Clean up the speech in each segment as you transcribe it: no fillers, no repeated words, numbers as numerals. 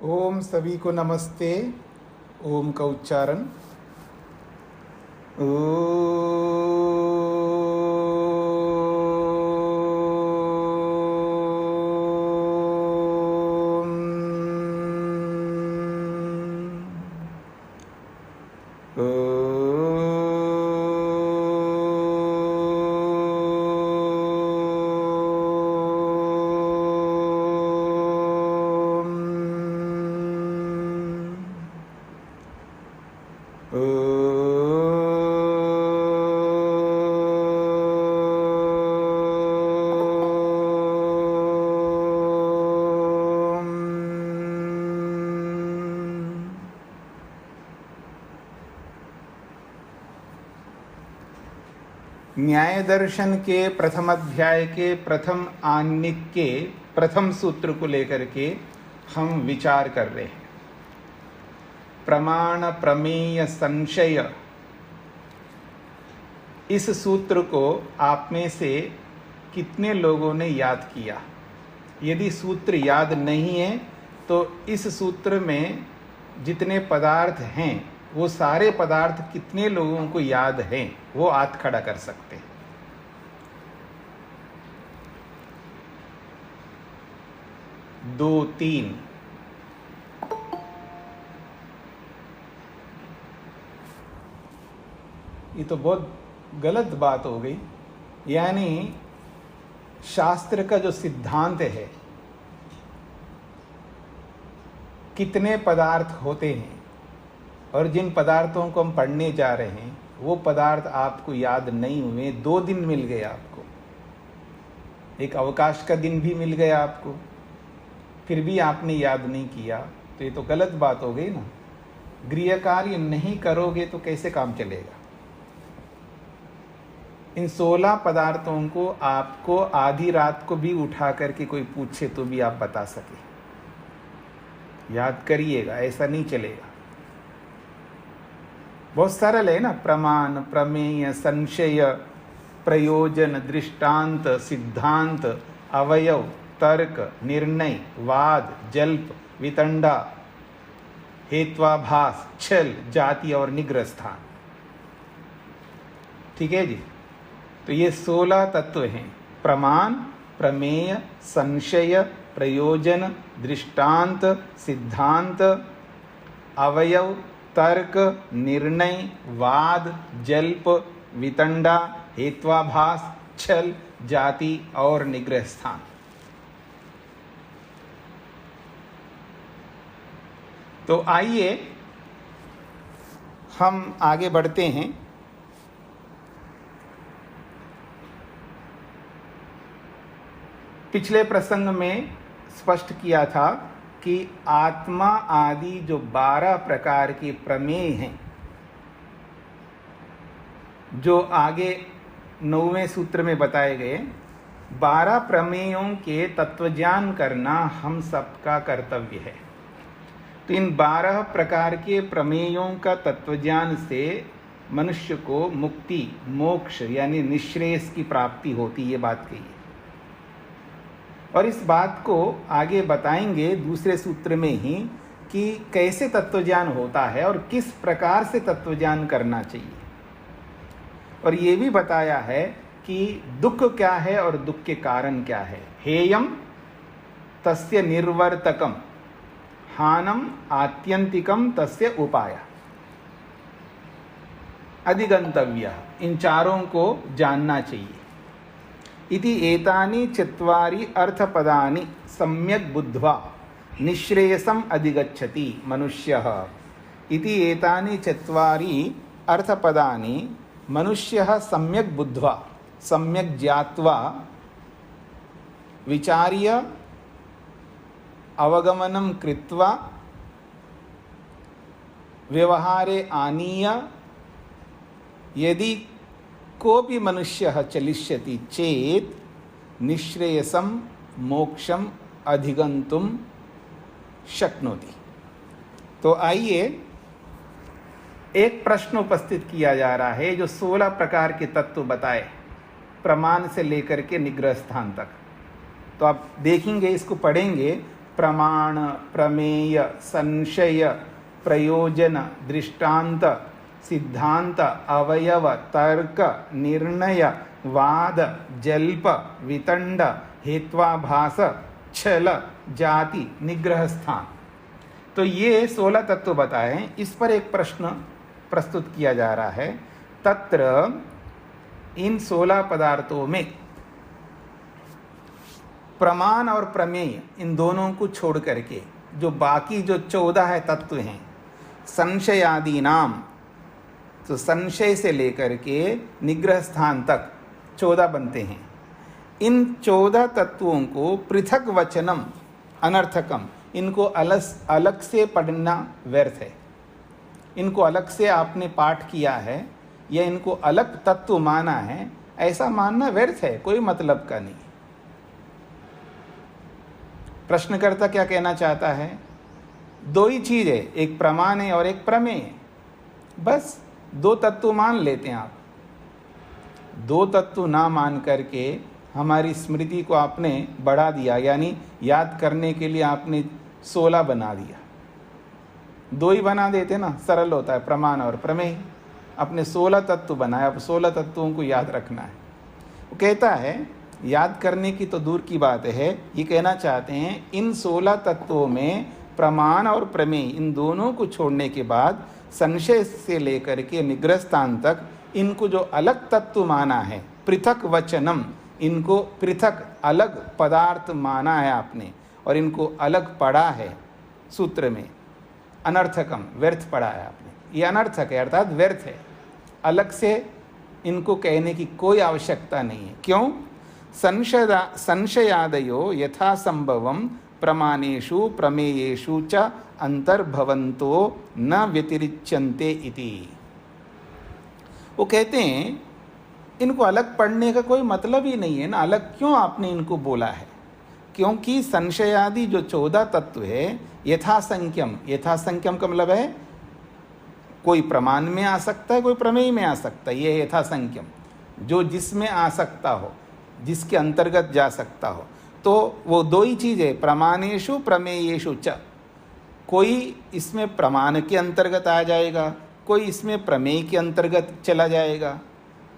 ओम सभी को नमस्ते। ओम का उच्चारण न्याय दर्शन के प्रथम अध्याय के प्रथम आन्निक के प्रथम सूत्र को लेकर के हम विचार कर रहे हैं। प्रमाण प्रमेय संशय, इस सूत्र को आप में से कितने लोगों ने याद किया? यदि सूत्र याद नहीं है तो इस सूत्र में जितने पदार्थ हैं वो सारे पदार्थ कितने लोगों को याद हैं वो हाथ खड़ा कर सकते हैं। दो तीन। ये तो बहुत गलत बात हो गई। यानी शास्त्र का जो सिद्धांत है, कितने पदार्थ होते हैं और जिन पदार्थों को हम पढ़ने जा रहे हैं वो पदार्थ आपको याद नहीं हुए। 2 दिन मिल गए आपको, एक अवकाश का दिन भी मिल गया आपको, फिर भी आपने याद नहीं किया, तो ये तो गलत बात हो गई ना। गृह कार्य नहीं करोगे तो कैसे काम चलेगा? इन 16 पदार्थों को आपको आधी रात को भी उठा करके कोई पूछे तो भी आप बता सके। याद करिएगा, ऐसा नहीं चलेगा। बहुत सरल है ना। प्रमाण प्रमेय संशय प्रयोजन दृष्टांत सिद्धांत अवयव तर्क निर्णय वाद जल्प वितंडा हेत्वाभास छल जाति और निग्रह स्थान। ठीक है जी। तो ये 16 तत्व हैं। प्रमाण प्रमेय संशय प्रयोजन दृष्टांत सिद्धांत अवयव तर्क निर्णय वाद जल्प वितंडा हेत्वाभास छल जाति और निग्रह स्थान। तो आइए हम आगे बढ़ते हैं। पिछले प्रसंग में स्पष्ट किया था कि आत्मा आदि जो 12 प्रकार के प्रमेय हैं, जो आगे 9वें सूत्र में बताए गए, 12 प्रमेयों के तत्वज्ञान करना हम सबका कर्तव्य है। तो इन 12 प्रकार के प्रमेयों का तत्वज्ञान से मनुष्य को मुक्ति मोक्ष यानी निःश्रेयस की प्राप्ति होती, ये बात कही है। और इस बात को आगे बताएंगे दूसरे सूत्र में ही कि कैसे तत्वज्ञान होता है और किस प्रकार से तत्वज्ञान करना चाहिए। और ये भी बताया है कि दुख क्या है और दुख के कारण क्या है। हेयम तस्य निर्वर्तकम हानम आत्यंतिकम तस्य उपाय अधिगंतव्य। इन चारों को जानना चाहिए। इति एतानि चत्वारि अर्थपदानि सम्यक् बुद्ध्वा निःश्रेयसम् अधिगच्छति मनुष्यः। इति एतानि चत्वारि अर्थपदानि मनुष्यः सम्यक् बुद्ध्वा सम्यक् ज्ञात्वा विचार्य अवगमनं कृत्वा व्यवहारे आनीय यदि कोपि मनुष्यः चलिष्यति चेत् निःश्रेयसं मोक्षम अधिगंतुम शक्नोति। तो आइए एक प्रश्न उपस्थित किया जा रहा है। जो 16 प्रकार के तत्व बताए प्रमाण से लेकर के निग्रह स्थान तक, तो आप देखेंगे, इसको पढ़ेंगे प्रमाण, प्रमेय, संशय, प्रयोजन, दृष्टांत, सिद्धांत, अवयव, तर्क, निर्णय, वाद, जल्प, वितंड, हेत्वाभास, छल, जाति, निग्रह स्थान। तो ये 16 तत्व बताए हैं। इस पर एक प्रश्न प्रस्तुत किया जा रहा है। तत्र इन 16 पदार्थों में प्रमाण और प्रमेय इन दोनों को छोड़ करके जो बाकी जो 14 है तत्व हैं, संशयादि नाम, तो संशय से लेकर के निग्रह स्थान तक 14 बनते हैं। इन 14 तत्वों को पृथक वचनम अनर्थकम, इनको अलग से पढ़ना व्यर्थ है। इनको अलग से आपने पाठ किया है या इनको अलग तत्व माना है, ऐसा मानना व्यर्थ है, कोई मतलब का नहीं। प्रश्नकर्ता क्या कहना चाहता है? दो ही चीज है, एक प्रमाण है और एक प्रमेय है। बस दो तत्व मान लेते हैं आप। दो तत्व ना मान करके हमारी स्मृति को आपने बढ़ा दिया, यानी याद करने के लिए आपने 16 बना दिया। दो ही बना देते ना, सरल होता है, प्रमाण और प्रमेय। अपने 16 तत्व बनाए, अब 16 तत्वों को याद रखना है। वो कहता है याद करने की तो दूर की बात है, ये कहना चाहते हैं इन 16 तत्वों में प्रमाण और प्रमेय इन दोनों को छोड़ने के बाद संशय से लेकर के निग्रह स्थान तक इनको जो अलग तत्व माना है, पृथक वचनम, इनको पृथक अलग पदार्थ माना है आपने और इनको अलग पढ़ा है सूत्र में, अनर्थकम, व्यर्थ पढ़ा है आपने। ये अनर्थक है, अर्थात व्यर्थ है। अलग से इनको कहने की कोई आवश्यकता नहीं है। क्यों? संशयादयो यथासंभवम प्रमाणेषु प्रमेयेषु च अंतर्भवन्तो न व्यतिरिच्यन्ते इति। वो कहते हैं इनको अलग पढ़ने का कोई मतलब ही नहीं है ना, अलग क्यों आपने इनको बोला है? क्योंकि संशयादि जो 14 तत्व है यथासंख्यम, यथासंख्यम का मतलब है कोई प्रमाण में आ सकता है, कोई प्रमेय में आ सकता है। ये यथासंख्यम, जो जिसमें आ सकता हो, जिसके अंतर्गत जा सकता हो। तो वो दो ही चीज़ है, प्रमाणेषु प्रमेयेषु च। कोई इसमें प्रमाण के अंतर्गत आ जाएगा, कोई इसमें प्रमेय के अंतर्गत चला जाएगा।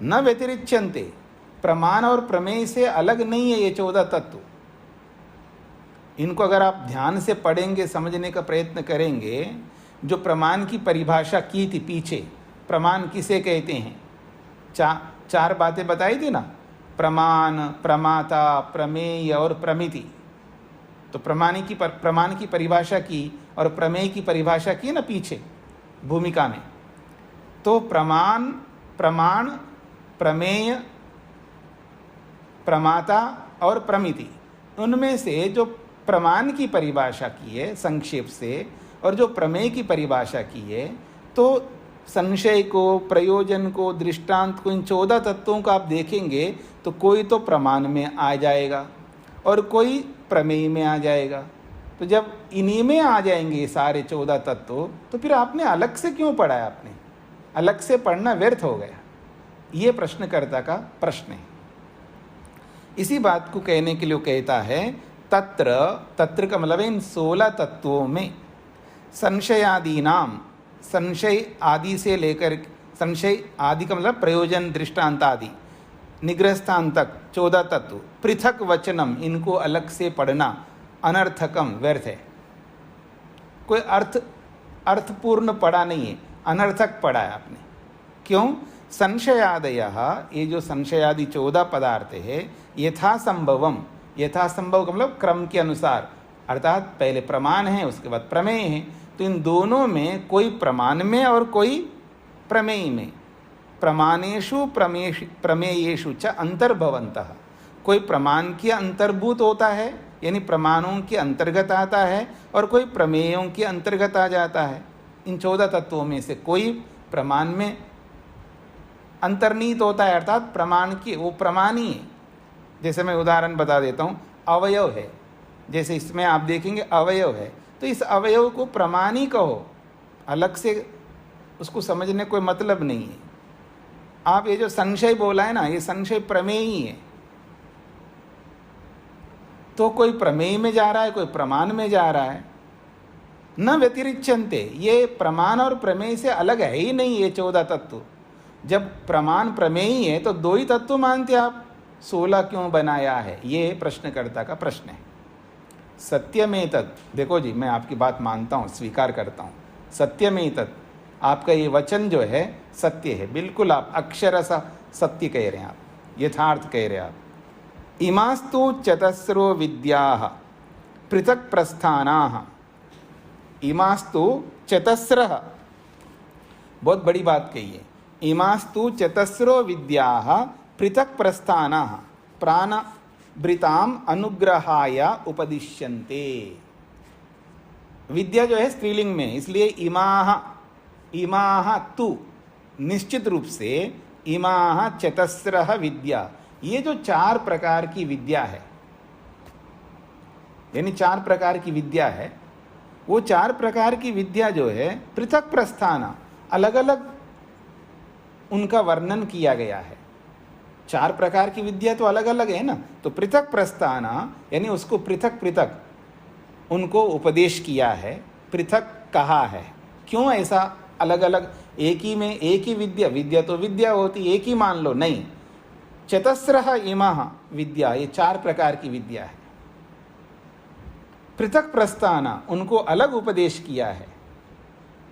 न व्यतिरिच्यन्ते, प्रमाण और प्रमेय से अलग नहीं है ये 14 तत्व। इनको अगर आप ध्यान से पढ़ेंगे, समझने का प्रयत्न करेंगे, जो प्रमाण की परिभाषा की थी पीछे, प्रमाण किसे कहते हैं, चार बातें बताई थी ना, प्रमाण, प्रमाता, प्रमेय और प्रमिति। तो प्रमाण की परिभाषा की और प्रमेय की परिभाषा की ना पीछे भूमिका में। तो प्रमाण, प्रमेय, प्रमाता और प्रमिति, उनमें से जो प्रमाण की परिभाषा की है संक्षेप से और जो प्रमेय की परिभाषा की है, तो संशय को, प्रयोजन को, दृष्टांत को, इन 14 तत्वों को आप देखेंगे तो कोई तो प्रमाण में आ जाएगा और कोई प्रमेय में आ जाएगा। तो जब इन्हीं में आ जाएंगे सारे 14 तत्व, तो फिर आपने अलग से क्यों पढ़ा है? आपने अलग से पढ़ना व्यर्थ हो गया। ये प्रश्नकर्ता का प्रश्न है। इसी बात को कहने के लिए कहता है तत्र का मतलब है इन 16 तत्वों में संशयादि नाम, संशय आदि से लेकर, संशय आदि का मतलब प्रयोजन, दृष्टांत आदि, निग्रह स्थान तक 14 तत्व, पृथक वचनम, इनको अलग से पढ़ना अनर्थकम, व्यर्थ है। कोई अर्थपूर्ण पढ़ा नहीं है, अनर्थक पढ़ा है आपने। क्यों? संशयादयः, ये जो संशयादि 14 पदार्थ है, यथासंभवम, यथासंभव का मतलब क्रम के अनुसार, अर्थात पहले प्रमाण है उसके बाद प्रमेय है। तो इन दोनों में कोई प्रमाण में और कोई प्रमेय में, प्रमाणेषु प्रमेयेषु च अंतर्भवन्तः, कोई प्रमाण के अंतर्भूत होता है यानी प्रमाणों के अंतर्गत आता है और कोई प्रमेयों के अंतर्गत आ जाता है। इन 14 तत्वों में से कोई प्रमाण में अंतर्नीत होता है, अर्थात प्रमाण की वो प्रमाणी है। जैसे मैं उदाहरण बता देता हूँ, अवयव है, जैसे इसमें आप देखेंगे अवयव है, तो इस अवयव को प्रमाणी कहो, अलग से उसको समझने कोई मतलब नहीं है। आप ये जो संशय बोला है ना, ये संशय प्रमेय ही है। तो कोई प्रमेय में जा रहा है, कोई प्रमाण में जा रहा है। न व्यतिरिच्यन्ते, ये प्रमाण और प्रमेय से अलग है ही नहीं ये 14 तत्व। जब प्रमाण प्रमेय ही है तो 2 ही तत्व मानते आप, 16 क्यों बनाया है? ये प्रश्नकर्ता का प्रश्न है। सत्यमेतत्, देखो जी मैं आपकी बात मानता हूँ, स्वीकार करता हूँ। सत्यमेतत्, आपका ये वचन जो है सत्य है, बिल्कुल आप अक्षरशः सत्य कह रहे हैं, आप यथार्थ कह रहे हैं आप। इमास्तु चतस्रो विद्याः पृथक् प्रस्थानाः। इमास्तु चतस्रः, बहुत बड़ी बात कही है। इमास्तु चतस्रो विद्याः पृथक् प्रस्थानाः प्राणभृताम् अनुग्रहाय उपदिश्यन्ते। विद्या जो है स्त्रीलिंग में, इसलिए इमाः, इमाः तु, निश्चित रूप से इमाः चतस्रः विद्या, ये जो 4 प्रकार की विद्या है, यानी 4 प्रकार की विद्या है, वो 4 प्रकार की विद्या जो है पृथक प्रस्थान, अलग अलग उनका वर्णन किया गया है। 4 प्रकार की विद्या तो अलग अलग है ना, तो पृथक प्रस्थान यानी उसको पृथक पृथक उनको उपदेश किया है, पृथक कहा है। क्यों ऐसा अलग अलग? एक ही में एक ही विद्या, विद्या तो विद्या होती, एक ही मान लो, नहीं। चतस्रः इमाः विद्या, ये 4 प्रकार की विद्या है। पृथक प्रस्थान, उनको अलग उपदेश किया है।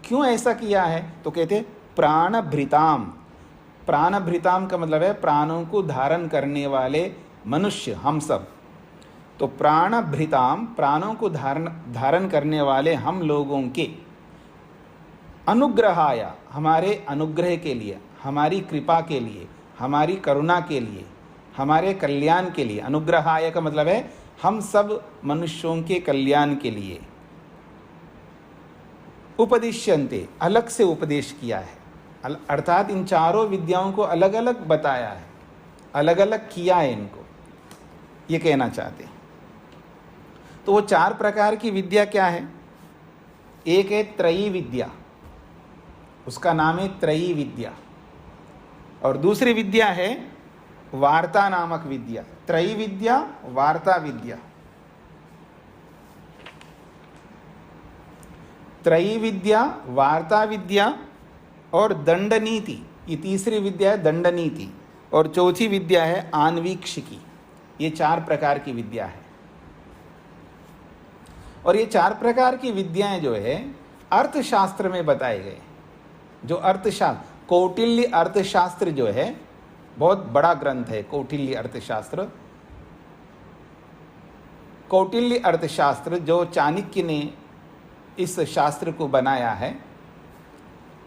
क्यों ऐसा किया है? तो कहते प्राणभृताम। प्राणभृताम का मतलब है प्राणों को धारण करने वाले मनुष्य, हम सब। तो प्राणभृताम, प्राणों को धारण करने वाले हम लोगों के, अनुग्रहाय, हमारे अनुग्रह के लिए, हमारी कृपा के लिए, हमारी करुणा के लिए, हमारे कल्याण के लिए। अनुग्रहाय का मतलब है हम सब मनुष्यों के कल्याण के लिए। उपदिश्यन्ते, अलग से उपदेश किया है, अर्थात इन 4 विद्याओं को अलग अलग बताया है, अलग अलग किया है इनको, ये कहना चाहते हैं। तो वो 4 प्रकार की विद्या क्या है? एक है त्रयी विद्या, उसका नाम है त्रयी विद्या। और दूसरी विद्या है वार्ता नामक विद्या। त्रयी विद्या, वार्ता विद्या। त्रयी विद्या, वार्ता विद्या और दंड नीति, ये तीसरी विद्या है दंड नीति। और चौथी विद्या है आन्वीक्षिकी। ये 4 प्रकार की विद्या है। और ये 4 प्रकार की विद्याएं जो है अर्थशास्त्र में बताए गए। जो अर्थशास्त्र, कौटिल्य अर्थशास्त्र जो है, बहुत बड़ा ग्रंथ है कौटिल्य अर्थशास्त्र। कौटिल्य अर्थशास्त्र जो चाणक्य ने इस शास्त्र को बनाया है,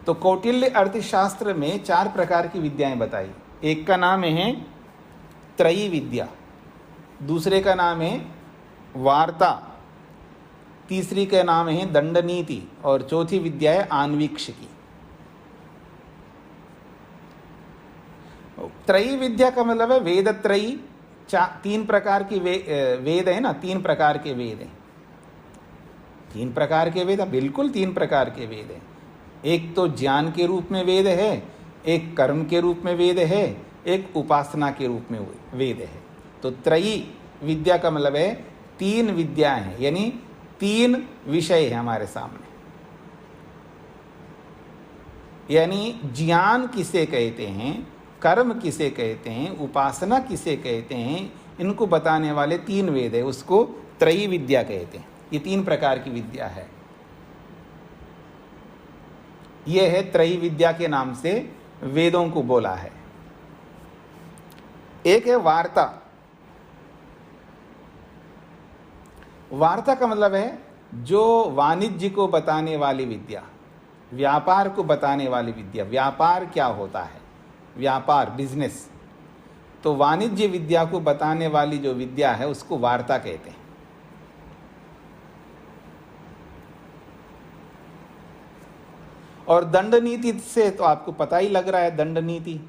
तो कौटिल्य अर्थशास्त्र में 4 प्रकार की विद्याएं बताई। एक का नाम है त्रयी विद्या, दूसरे का नाम है वार्ता, तीसरी का नाम है दंड नीति और चौथी विद्या है आन्वीक्षिकी। त्रयी विद्या का मतलब है वेद त्रयी। 3 प्रकार की वेद है ना, 3 प्रकार के वेद हैं। 3 प्रकार के वेद, बिल्कुल 3 प्रकार के वेद हैं। एक तो ज्ञान के रूप में वेद है, एक कर्म के रूप में वेद है, एक उपासना के रूप में वेद है। तो त्रयी विद्या का मतलब है 3 विद्याएं हैं, यानी 3 विषय है हमारे सामने। यानी ज्ञान किसे कहते हैं, कर्म किसे कहते हैं, उपासना किसे कहते हैं, इनको बताने वाले 3 वेद है, उसको त्रयी विद्या कहते हैं। ये 3 प्रकार की विद्या है। यह है त्रयी विद्या के नाम से वेदों को बोला है। एक है वार्ता। वार्ता का मतलब है जो वाणिज्य को बताने वाली विद्या, व्यापार को बताने वाली विद्या। व्यापार क्या होता है, व्यापार, बिजनेस। तो वाणिज्य विद्या को बताने वाली जो विद्या है उसको वार्ता कहते हैं। और दंड नीति से तो आपको पता ही लग रहा है, दंड नीति,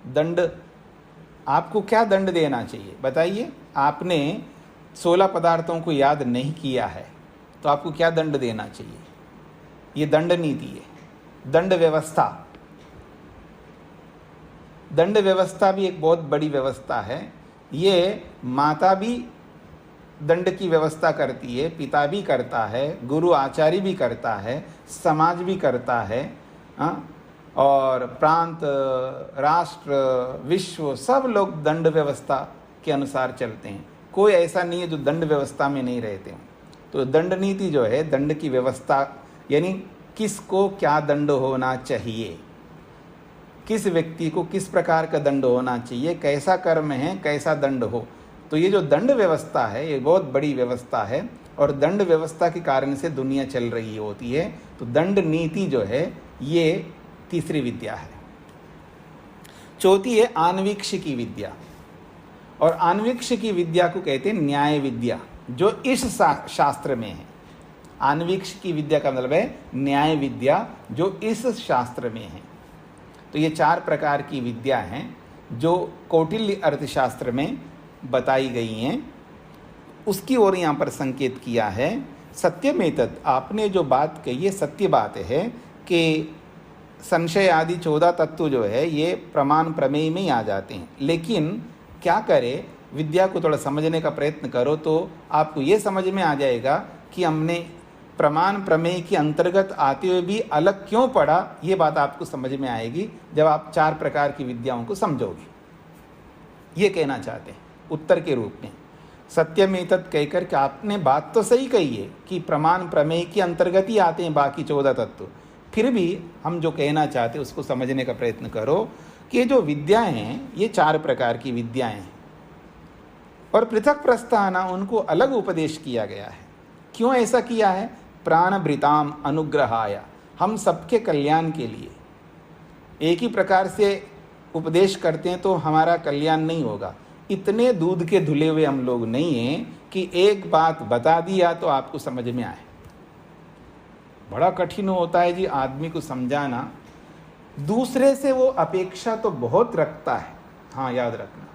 दंड, आपको क्या दंड देना चाहिए बताइए। आपने 16 पदार्थों को याद नहीं किया है तो आपको क्या दंड देना चाहिए? ये दंड नीति है, दंड व्यवस्था। दंड व्यवस्था भी एक बहुत बड़ी व्यवस्था है ये माता भी दंड की व्यवस्था करती है, पिता भी करता है, गुरु आचार्य भी करता है, समाज भी करता है, और प्रांत, राष्ट्र, विश्व सब लोग दंड व्यवस्था के अनुसार चलते हैं। कोई ऐसा नहीं है जो दंड व्यवस्था में नहीं रहते हैं। तो दंड नीति जो है, दंड की व्यवस्था, यानी किसको क्या दंड होना चाहिए, किस व्यक्ति को किस प्रकार का दंड होना चाहिए, कैसा कर्म है कैसा दंड हो। तो ये जो दंड व्यवस्था है ये बहुत बड़ी व्यवस्था है, और दंड व्यवस्था के कारण से दुनिया चल रही होती है। तो दंड नीति जो है ये तीसरी विद्या है। चौथी है आन्वीक्षिकी विद्या, और आन्वीक्षिकी विद्या को कहते हैं न्याय विद्या, जो इस शास्त्र में है। आन्वीक्षिकी विद्या का मतलब है न्याय विद्या, जो इस शास्त्र में है। तो ये 4 प्रकार की विद्या हैं जो कौटिल्य अर्थशास्त्र में बताई गई हैं, उसकी ओर यहाँ पर संकेत किया है। सत्यमेतत्, आपने जो बात कही है सत्य बात है कि संशय आदि 14 तत्व जो है ये प्रमाण प्रमेय में ही आ जाते हैं। लेकिन क्या करें, विद्या को थोड़ा समझने का प्रयत्न करो तो आपको ये समझ में आ जाएगा कि हमने प्रमाण प्रमेय के अंतर्गत आते हुए भी अलग क्यों पढ़ा। ये बात आपको समझ में आएगी जब आप 4 प्रकार की विद्याओं को समझोगे। ये कहना चाहते हैं उत्तर के रूप में। सत्यमेतत् कहकर के आपने बात तो सही कही है कि प्रमाण प्रमेय के अंतर्गत ही आते हैं बाकी 14 तत्व, फिर भी हम जो कहना चाहते हैं उसको समझने का प्रयत्न करो कि ये जो विद्याएं हैं ये 4 प्रकार की विद्याएं हैं, और पृथक प्रस्थाना उनको अलग उपदेश किया गया है। क्यों ऐसा किया है? प्राणभृताम अनुग्रहाय, हम सबके कल्याण के लिए। एक ही प्रकार से उपदेश करते हैं तो हमारा कल्याण नहीं होगा। इतने दूध के धुले हुए हम लोग नहीं हैं कि एक बात बता दिया तो आपको समझ में आए। बड़ा कठिन होता है जी आदमी को समझाना। दूसरे से वो अपेक्षा तो बहुत रखता है, हाँ याद रखना,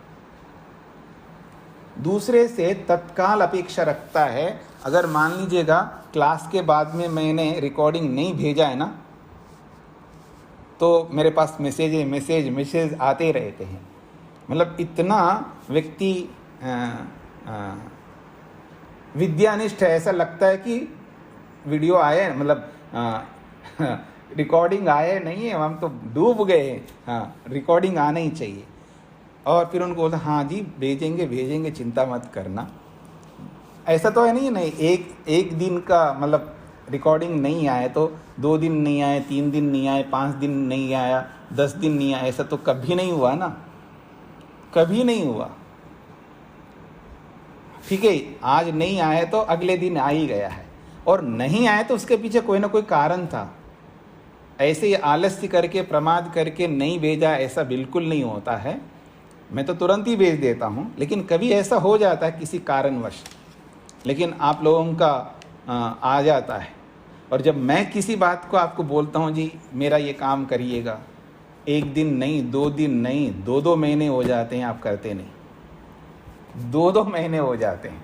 दूसरे से तत्काल अपेक्षा रखता है। अगर मान लीजिएगा क्लास के बाद में मैंने रिकॉर्डिंग नहीं भेजा है ना, तो मेरे पास मैसेज आते रहते हैं। मतलब इतना व्यक्ति विद्यानिष्ठ है, ऐसा लगता है कि वीडियो आए, मतलब रिकॉर्डिंग आए नहीं है, हम तो डूब गए। हाँ, रिकॉर्डिंग आना ही चाहिए। और फिर उनको बोलता हाँ जी भेजेंगे, चिंता मत करना। ऐसा तो है नहीं, एक दिन का मतलब रिकॉर्डिंग नहीं आए तो 2 दिन नहीं आए, 3 दिन नहीं आए, 5 दिन नहीं आया, 10 दिन नहीं आया, ऐसा तो कभी नहीं हुआ ना, कभी नहीं हुआ। ठीक है, आज नहीं आए तो अगले दिन आ ही गया है, और नहीं आए तो उसके पीछे कोई ना कोई कारण था। ऐसे ही आलस्य करके प्रमाद करके नहीं भेजा, ऐसा बिल्कुल नहीं होता है। मैं तो तुरंत ही भेज देता हूँ, लेकिन कभी ऐसा हो जाता है किसी कारणवश, लेकिन आप लोगों का आ जाता है। और जब मैं किसी बात को आपको बोलता हूँ जी मेरा ये काम करिएगा, 1 दिन नहीं, 2 दिन नहीं, 2 महीने हो जाते हैं, आप करते नहीं। 2 महीने हो जाते हैं,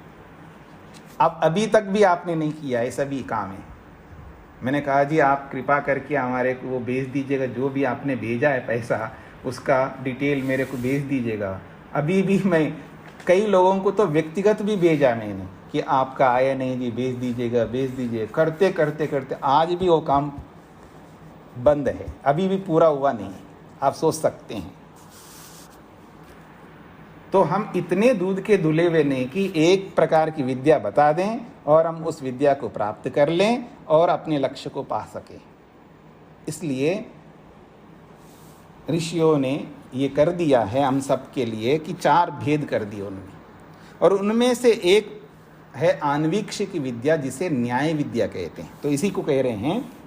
आप अभी तक भी आपने नहीं किया, ऐसा भी काम है। मैंने कहा जी आप कृपा करके हमारे को वो भेज दीजिएगा, जो भी आपने भेजा है पैसा उसका डिटेल मेरे को भेज दीजिएगा। अभी भी मैं कई लोगों को तो व्यक्तिगत भी भेजा मैंने कि आपका आया नहीं जी, भेज दीजिएगा। करते करते आज भी वो काम बंद है, अभी भी पूरा हुआ नहीं है, आप सोच सकते हैं। तो हम इतने दूध के धुले हुए नहीं कि एक प्रकार की विद्या बता दें और हम उस विद्या को प्राप्त कर लें और अपने लक्ष्य को पा सकें। इसलिए ऋषियों ने ये कर दिया है हम सब के लिए कि 4 भेद कर दिए उन्होंने, और उनमें से एक है आन्वीक्षिकी विद्या, जिसे न्याय विद्या कहते हैं। तो इसी को कह रहे हैं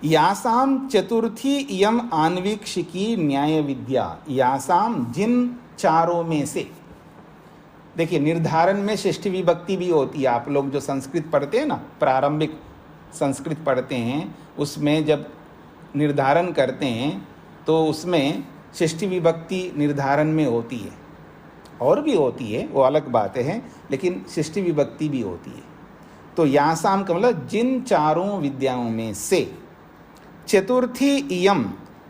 यासाम चतुर्थी इयम आन्वीक्षिकी न्याय विद्या। यासाम, जिन 4 में से, देखिए निर्धारण में षष्ठी विभक्ति भी होती है। आप लोग जो संस्कृत पढ़ते हैं ना, प्रारंभिक संस्कृत पढ़ते हैं, उसमें जब निर्धारण करते हैं तो उसमें षष्ठी विभक्ति निर्धारण में होती है, और भी होती है, वो अलग बातें हैं, लेकिन षष्ठी विभक्ति भी होती है। तो यासाम का मतलब जिन 4 विद्याओं में से, चतुर्थी इयम,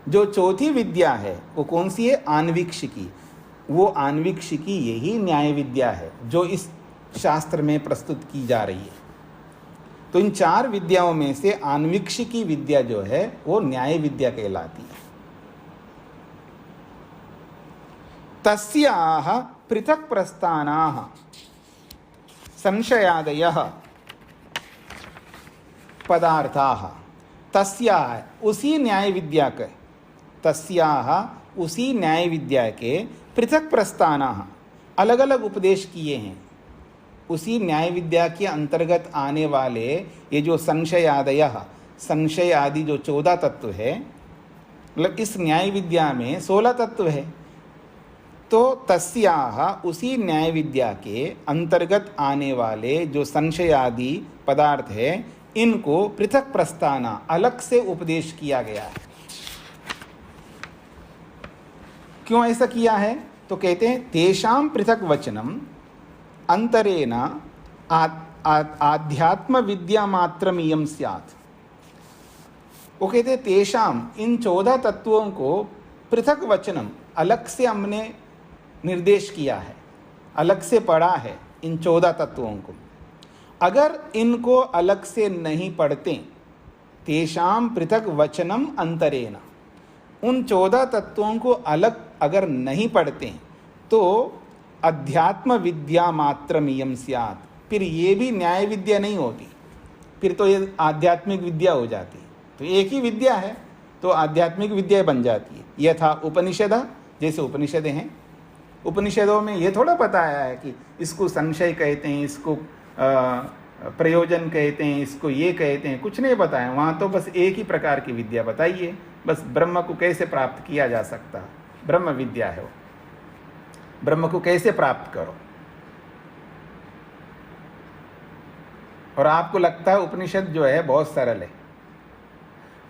जो चौथी विद्या है वो कौन सी है? आन्वीक्षिकी। वो आन्वीक्षिकी यही न्याय विद्या है जो इस शास्त्र में प्रस्तुत की जा रही है। तो इन 4 विद्याओं में से आन्वीक्षिकी विद्या जो है वो न्याय विद्या कहलाती है। तस्याह पृथक प्रस्थानाः संशयादयः पदार्थाः, तस्याह उसी न्याय विद्या के, तस्याह उसी न्याय विद्या के पृथक प्रस्थानाः अलग अलग उपदेश किए हैं। उसी न्याय विद्या के अंतर्गत आने वाले ये जो संशयादयः, संशय आदि जो 14 तत्व है, मतलब इस न्याय विद्या में 16 तत्व है। तो तस्याह उसी न्याय विद्या के अंतर्गत आने वाले जो संशय आदि पदार्थ है, इनको पृथक प्रस्थाना अलग से उपदेश किया गया है। क्यों ऐसा किया है? तो कहते हैं तेषां पृथक वचनम अंतरेण आध्यात्म विद्या मात्रम इयं स्यात्। वो कहते हैं तेषां, इन 14 तत्वों को पृथक वचनम अलग से हमने निर्देश किया है, अलग से पढ़ा है इन 14 तत्वों को। अगर इनको अलग से नहीं पढ़ते, तेषां पृथक वचनम अंतरेण, उन 14 तत्वों को अलग अगर नहीं पढ़ते तो अध्यात्म विद्या मात्रमियम स्यात्, फिर ये भी न्याय विद्या नहीं होती, फिर तो ये आध्यात्मिक विद्या हो जाती। तो एक ही विद्या है तो आध्यात्मिक विद्या बन जाती है। यथा उपनिषद, जैसे उपनिषदें हैं, उपनिषदों में ये थोड़ा बताया है कि इसको संशय कहते हैं, इसको प्रयोजन कहते हैं, इसको ये कहते हैं, कुछ नहीं बताया वहाँ। तो बस एक ही प्रकार की विद्या बताइए, बस ब्रह्म को कैसे प्राप्त किया जा सकता है, ब्रह्म विद्या है वो, ब्रह्म को कैसे प्राप्त करो। और आपको लगता है उपनिषद जो है बहुत सरल है।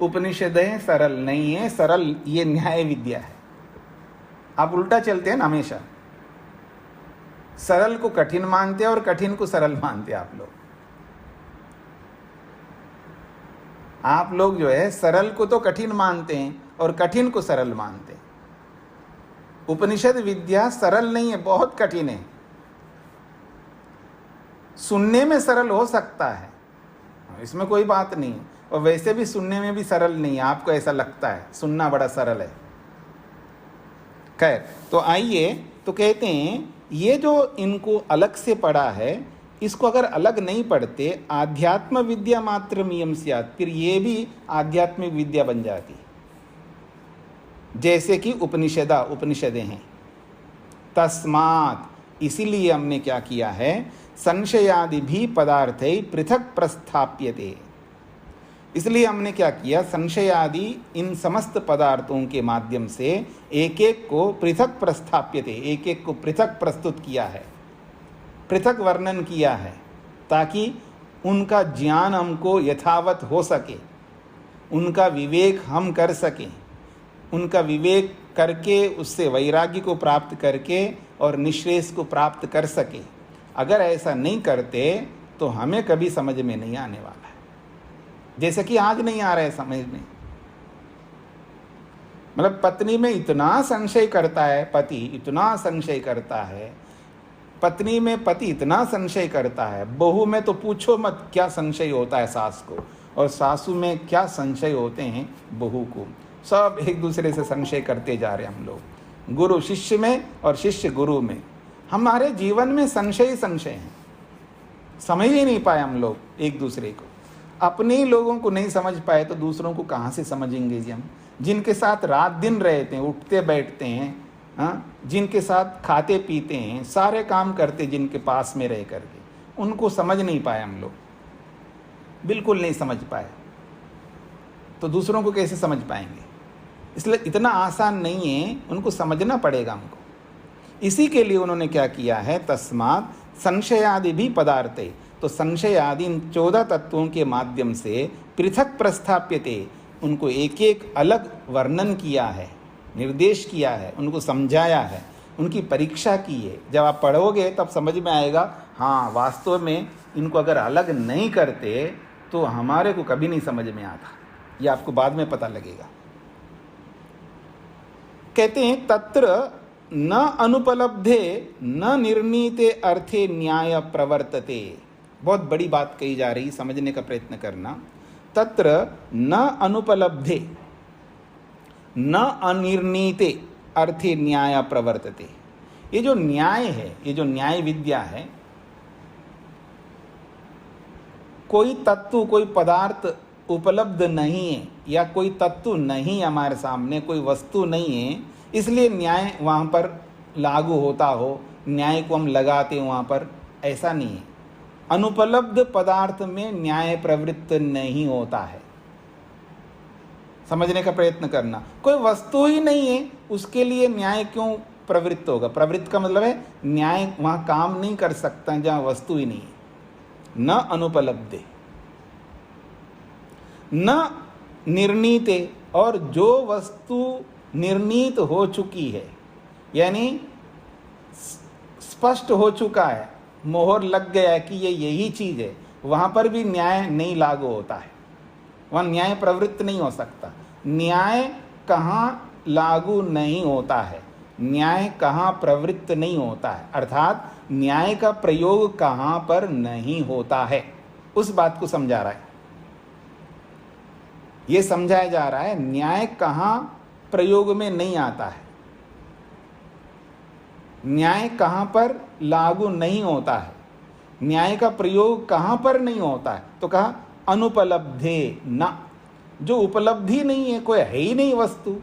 उपनिषदें सरल नहीं है, सरल ये न्याय विद्या है। आप उल्टा चलते हैं ना हमेशा, सरल को कठिन मानते हैं और कठिन को सरल मानते हैं आप लोग जो है सरल को तो कठिन मानते हैं और कठिन को सरल मानते हैं। उपनिषद विद्या सरल नहीं है, बहुत कठिन है। सुनने में सरल हो सकता है, इसमें कोई बात नहीं है, और वैसे भी सुनने में भी सरल नहीं है। आपको ऐसा लगता है सुनना बड़ा सरल है। खैर, तो आइए, तो कहते हैं ये जो इनको अलग से पढ़ा है, इसको अगर अलग नहीं पढ़ते आध्यात्म विद्या मात्र नियम स्यात्, फिर ये भी आध्यात्मिक विद्या बन जाती। जैसे कि उपनिषदें हैं। तस्मात्, इसीलिए हमने क्या किया है, संशयादि भी पदार्थे पृथक प्रस्थाप्यते। इसलिए हमने क्या किया, संशयादि इन समस्त पदार्थों के माध्यम से एक एक को पृथक प्रस्थाप्यते, एक एक को पृथक प्रस्तुत किया है, पृथक वर्णन किया है, ताकि उनका ज्ञान हमको यथावत हो सके, उनका विवेक हम कर सकें, उनका विवेक करके उससे वैराग्य को प्राप्त करके और निश्रेष को प्राप्त कर सके। अगर ऐसा नहीं करते तो हमें कभी समझ में नहीं आने वाला है, जैसे कि आज नहीं आ रहा है समझ में। मतलब पत्नी में इतना संशय करता है, पति इतना संशय करता है, पत्नी में पति इतना संशय करता है, बहू में तो पूछो मत क्या संशय होता है सास को, और सासू में क्या संशय होते हैं बहू को। सब एक दूसरे से संशय करते जा रहे हैं हम लोग, गुरु शिष्य में और शिष्य गुरु में। हमारे जीवन में संशय हैं, समझ ही नहीं पाए हम लोग एक दूसरे को। अपने ही लोगों को नहीं समझ पाए तो दूसरों को कहाँ से समझेंगे जी हम। जिनके साथ रात दिन रहते हैं, उठते बैठते हैं, हाँ, जिनके साथ खाते पीते हैं, सारे काम करते, जिनके पास में रह करके, उनको समझ नहीं पाए हम लोग, बिल्कुल नहीं समझ पाए, तो दूसरों को कैसे समझ पाएंगे। इसलिए इतना आसान नहीं है, उनको समझना पड़ेगा हमको। इसी के लिए उन्होंने क्या किया है, तस्मात् संशयादि भी पदार्थे, तो संशय आदि इन 14 तत्वों के माध्यम से पृथक प्रस्थाप्यते, उनको एक एक अलग वर्णन किया है, निर्देश किया है, उनको समझाया है, उनकी परीक्षा की है। जब आप पढ़ोगे तब समझ में आएगा, हाँ वास्तव में इनको अगर अलग नहीं करते तो हमारे को कभी नहीं समझ में आता, ये आपको बाद में पता लगेगा। कहते हैं तत्र न अनुपलब्धे न निर्णीते अर्थे न्याय प्रवर्तते। बहुत बड़ी बात कही जा रही, समझने का प्रयत्न करना। तत्र न अनुपलब्धे न अनिर्णीते अर्थे न्याय प्रवर्तते। ये जो न्याय है, ये जो न्याय विद्या है, कोई तत्व, कोई पदार्थ उपलब्ध नहीं है या कोई तत्व नहीं हमारे सामने, कोई वस्तु नहीं है, इसलिए न्याय वहाँ पर लागू होता हो, न्याय को हम लगाते वहाँ पर, ऐसा नहीं है। अनुपलब्ध पदार्थ में न्याय प्रवृत्त नहीं होता है। समझने का प्रयत्न करना। कोई वस्तु ही नहीं है, उसके लिए न्याय क्यों प्रवृत्त होगा? प्रवृत्त का मतलब है न्याय वहाँ काम नहीं कर सकता जहाँ वस्तु ही नहीं है। न अनुपलब्धे न निर्णीते, और जो वस्तु निर्णीत हो चुकी है, यानी स्पष्ट हो चुका है, मोहर लग गया है कि ये यही चीज है, वहां पर भी न्याय नहीं लागू होता है, वहां न्याय प्रवृत्त नहीं हो सकता। न्याय कहाँ लागू नहीं होता है, न्याय कहाँ प्रवृत्त नहीं होता है, अर्थात न्याय का प्रयोग कहाँ पर नहीं होता है, उस बात को समझा रहा है। ये समझाया जा रहा है न्याय कहाँ प्रयोग में नहीं आता है, न्याय कहाँ पर लागू नहीं होता है, न्याय का प्रयोग कहाँ पर नहीं होता है। तो कहा अनुपलब्धे न, जो उपलब्धि नहीं है, कोई है ही नहीं वस्तु,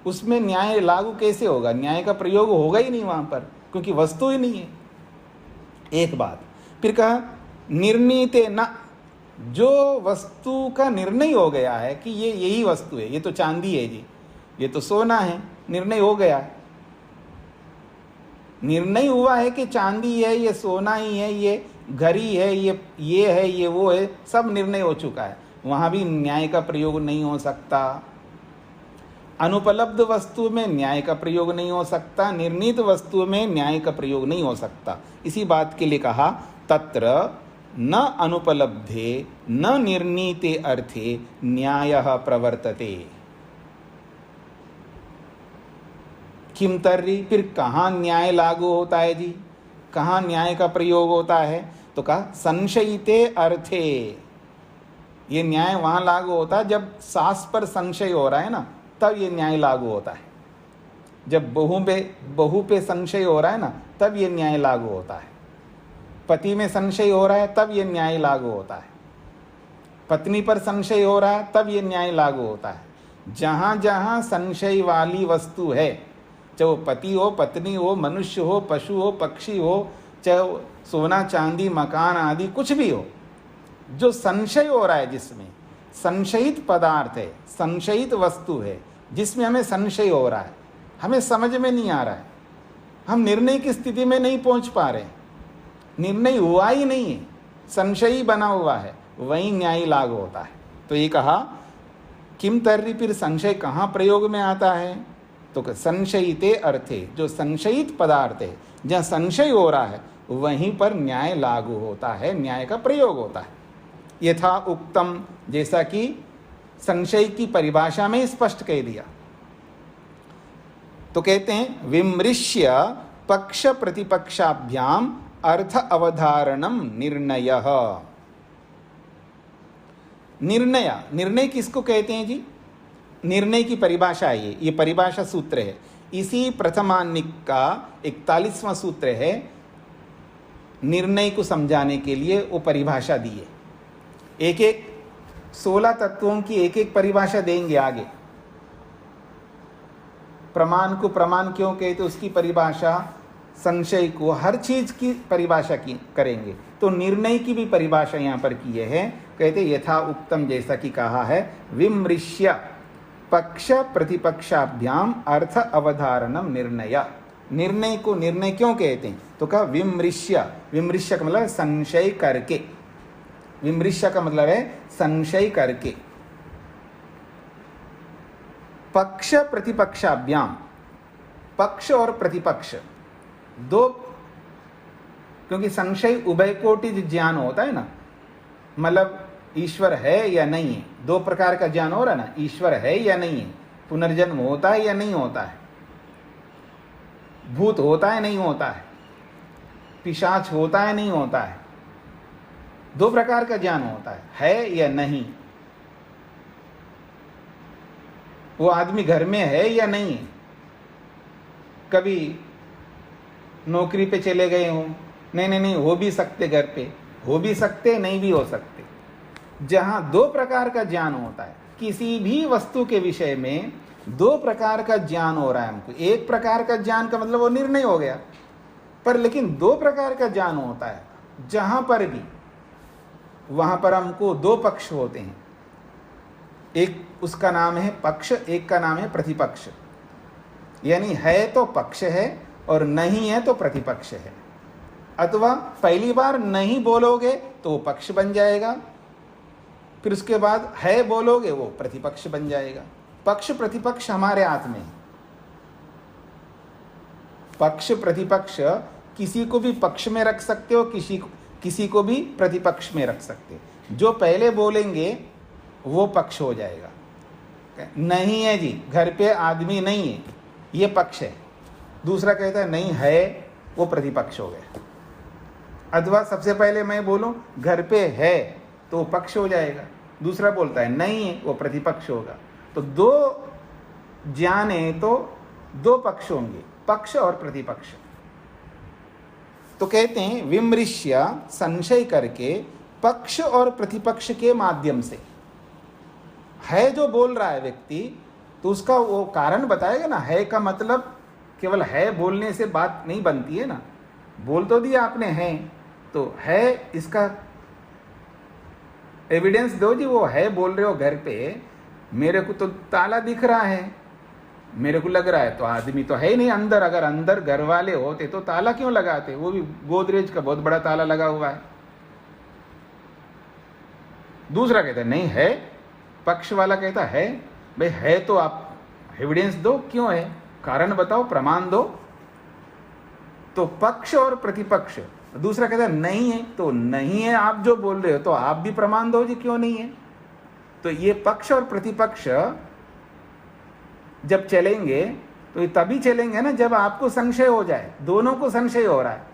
उसमें न्याय लागू कैसे होगा? न्याय का प्रयोग होगा ही नहीं वहां पर, क्योंकि वस्तु ही नहीं है। एक बात। फिर कहा निर्णीते न, जो वस्तु का निर्णय हो गया है कि ये यही वस्तु है, ये तो चांदी है जी, ये तो सोना है, निर्णय हो गया है, निर्णय हुआ है कि चांदी है, ये सोना ही है, ये घड़ी है, ये है, ये वो है, सब निर्णय हो चुका है, वहां भी न्याय का प्रयोग नहीं हो सकता। अनुपलब्ध वस्तु में न्याय का प्रयोग नहीं हो सकता, निर्णीत वस्तु में न्याय का प्रयोग नहीं हो सकता। इसी बात के लिए कहा तत्र न अनुपलब्धे न निर्णीते अर्थे न्यायः प्रवर्तते। किम तर्हि, फिर कहाँ न्याय लागू होता है जी, कहाँ न्याय का प्रयोग होता है? तो कहा संशयिते अर्थे। ये न्याय वहां लागू होता है जब सास पर संशय हो रहा है ना, तब ये न्याय लागू होता है। जब बहू पे संशय हो रहा है ना, तब ये न्याय लागू होता है। पति में संशय हो रहा है, तब ये न्याय लागू होता है। पत्नी पर संशय हो रहा है, तब ये न्याय लागू होता है। जहां जहां संशय वाली वस्तु है, चाहे वो पति हो, पत्नी हो, मनुष्य हो, पशु हो, पक्षी हो, चाहे सोना चांदी मकान आदि कुछ भी हो, जो संशय हो रहा है, जिसमें संशयित पदार्थ है, संशयित वस्तु है, जिसमें हमें संशय हो रहा है, हमें समझ में नहीं आ रहा है, हम निर्णय की स्थिति में नहीं पहुंच पा रहे, निर्णय हुआ ही नहीं है, संशय ही बना हुआ है, वही न्याय लागू होता है। तो ये कहा किम तर्हि, फिर संशय कहाँ प्रयोग में आता है? तो संशयिते अर्थे, जो संशयित पदार्थ है, जहाँ संशय हो रहा है, वहीं पर न्याय लागू होता है, न्याय का प्रयोग होता है। यथा उक्तम, जैसा कि संशय की परिभाषा में स्पष्ट कह दिया। तो कहते हैं विमृश्य पक्ष प्रतिपक्षाभ्याम अर्थ अवधारणम निर्णयः। निर्णय किसको कहते हैं जी? निर्णय की परिभाषा है ये परिभाषा सूत्र है। इसी प्रथमान्निक का 41वां सूत्र है, निर्णय को समझाने के लिए वो परिभाषा दी है। एक 16 तत्वों की एक एक परिभाषा देंगे आगे। प्रमाण को प्रमाण क्यों कहते, उसकी परिभाषा, संशय को, हर चीज की परिभाषा की करेंगे। तो निर्णय की भी परिभाषा यहाँ पर की है। कहते यथा उक्तम, जैसा कि कहा है, विमृश्य पक्ष प्रतिपक्षाभ्याम अर्थ अवधारणम निर्णय। निर्णय को निर्णय क्यों कहते हैं? तो कहा विमृश्य, विमृश्य का मतलब संशय करके, विमृश्य का मतलब है संशय करके। पक्ष प्रतिपक्षाभ्याम, पक्ष और प्रतिपक्ष दो, क्योंकि संशय उभय कोटि ज्ञान होता है ना, मतलब ईश्वर है या नहीं है, दो प्रकार का ज्ञान हो रहा है ना, ईश्वर है या नहीं है, पुनर्जन्म होता है या नहीं होता है। भूत होता है नहीं होता है, पिशाच होता है नहीं होता है। दो प्रकार का ज्ञान होता है या नहीं। वो आदमी घर में है या नहीं है। कभी नौकरी पे चले गए हों, नहीं हो भी सकते, घर पे हो भी सकते, नहीं भी हो सकते। जहां दो प्रकार का ज्ञान होता है, किसी भी वस्तु के विषय में दो प्रकार का ज्ञान हो रहा है हमको। एक प्रकार का ज्ञान का मतलब वो निर्णय हो गया, पर लेकिन दो प्रकार का ज्ञान होता है, जहां पर भी वहां पर हमको दो पक्ष होते हैं। एक उसका नाम है पक्ष, एक का नाम है प्रतिपक्ष। यानी है तो पक्ष है और नहीं है तो प्रतिपक्ष है। अथवा पहली बार नहीं बोलोगे तो वो पक्ष बन जाएगा, फिर उसके बाद है बोलोगे वो प्रतिपक्ष बन जाएगा। पक्ष प्रतिपक्ष हमारे हाथ में है। पक्ष प्रतिपक्ष किसी को भी पक्ष में रख सकते हो, किसी को भी प्रतिपक्ष में रख सकते हो। जो पहले बोलेंगे वो पक्ष हो जाएगा। नहीं है जी, घर पे आदमी नहीं है, ये पक्ष है। दूसरा कहता है नहीं है, वो प्रतिपक्ष हो गया। अथवा सबसे पहले मैं बोलूं घर पे है तो वो पक्ष हो जाएगा, दूसरा बोलता है नहीं है, वो प्रतिपक्ष होगा। तो दो ज्ञान है तो दो पक्ष होंगे, पक्ष और प्रतिपक्ष। तो कहते हैं विमृश्य, संशय करके पक्ष और प्रतिपक्ष के माध्यम से। है जो बोल रहा है व्यक्ति, तो उसका वो कारण बताएगा ना। है का मतलब केवल है बोलने से बात नहीं बनती है ना। बोल तो दिया आपने है, तो है इसका एविडेंस दो जी। वो है बोल रहे हो घर पे, मेरे को तो ताला दिख रहा है, मेरे को लग रहा है, तो आदमी तो है ही नहीं अंदर। अगर अंदर घर वाले होते तो ताला क्यों लगाते? वो भी गोदरेज का बहुत बड़ा ताला लगा हुआ है। दूसरा कहता है नहीं है, पक्ष वाला कहता है भाई है तो आप एविडेंस दो, क्यों है, कारण बताओ, प्रमाण दो। तो पक्ष और प्रतिपक्ष। दूसरा कहता है नहीं है, तो नहीं है आप जो बोल रहे हो, तो आप भी प्रमाण दो जी क्यों नहीं है। तो ये पक्ष और प्रतिपक्ष जब चलेंगे तो ये तभी चलेंगे ना जब आपको संशय हो जाए, दोनों को संशय हो रहा है।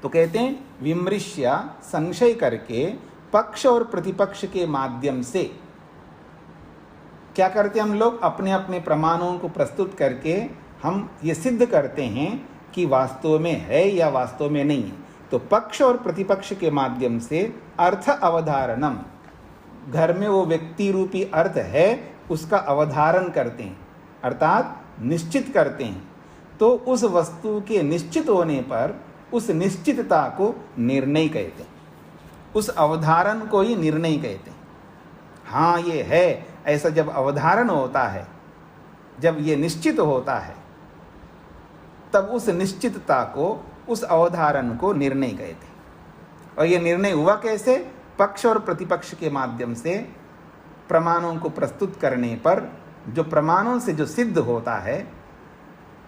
तो कहते हैं विमृश्य, संशय करके पक्ष और प्रतिपक्ष के माध्यम से क्या करते हैं हम लोग, अपने अपने प्रमाणों को प्रस्तुत करके हम ये सिद्ध करते हैं कि वास्तव में है या वास्तव में नहीं है। तो पक्ष और प्रतिपक्ष के माध्यम से अर्थ अवधारणम, घर में वो व्यक्ति रूपी अर्थ है उसका अवधारण करते हैं, अर्थात निश्चित करते हैं। तो उस वस्तु के निश्चित होने पर उस निश्चितता को निर्णय कहते हैं, उस अवधारण को ही निर्णय कहते हैं। हाँ ये है, ऐसा जब अवधारण होता है, जब ये निश्चित होता है, तब उस निश्चितता को, उस अवधारण को निर्णय कहते हैं। और ये निर्णय हुआ कैसे? पक्ष और प्रतिपक्ष के माध्यम से प्रमाणों को प्रस्तुत करने पर जो प्रमाणों से जो सिद्ध होता है,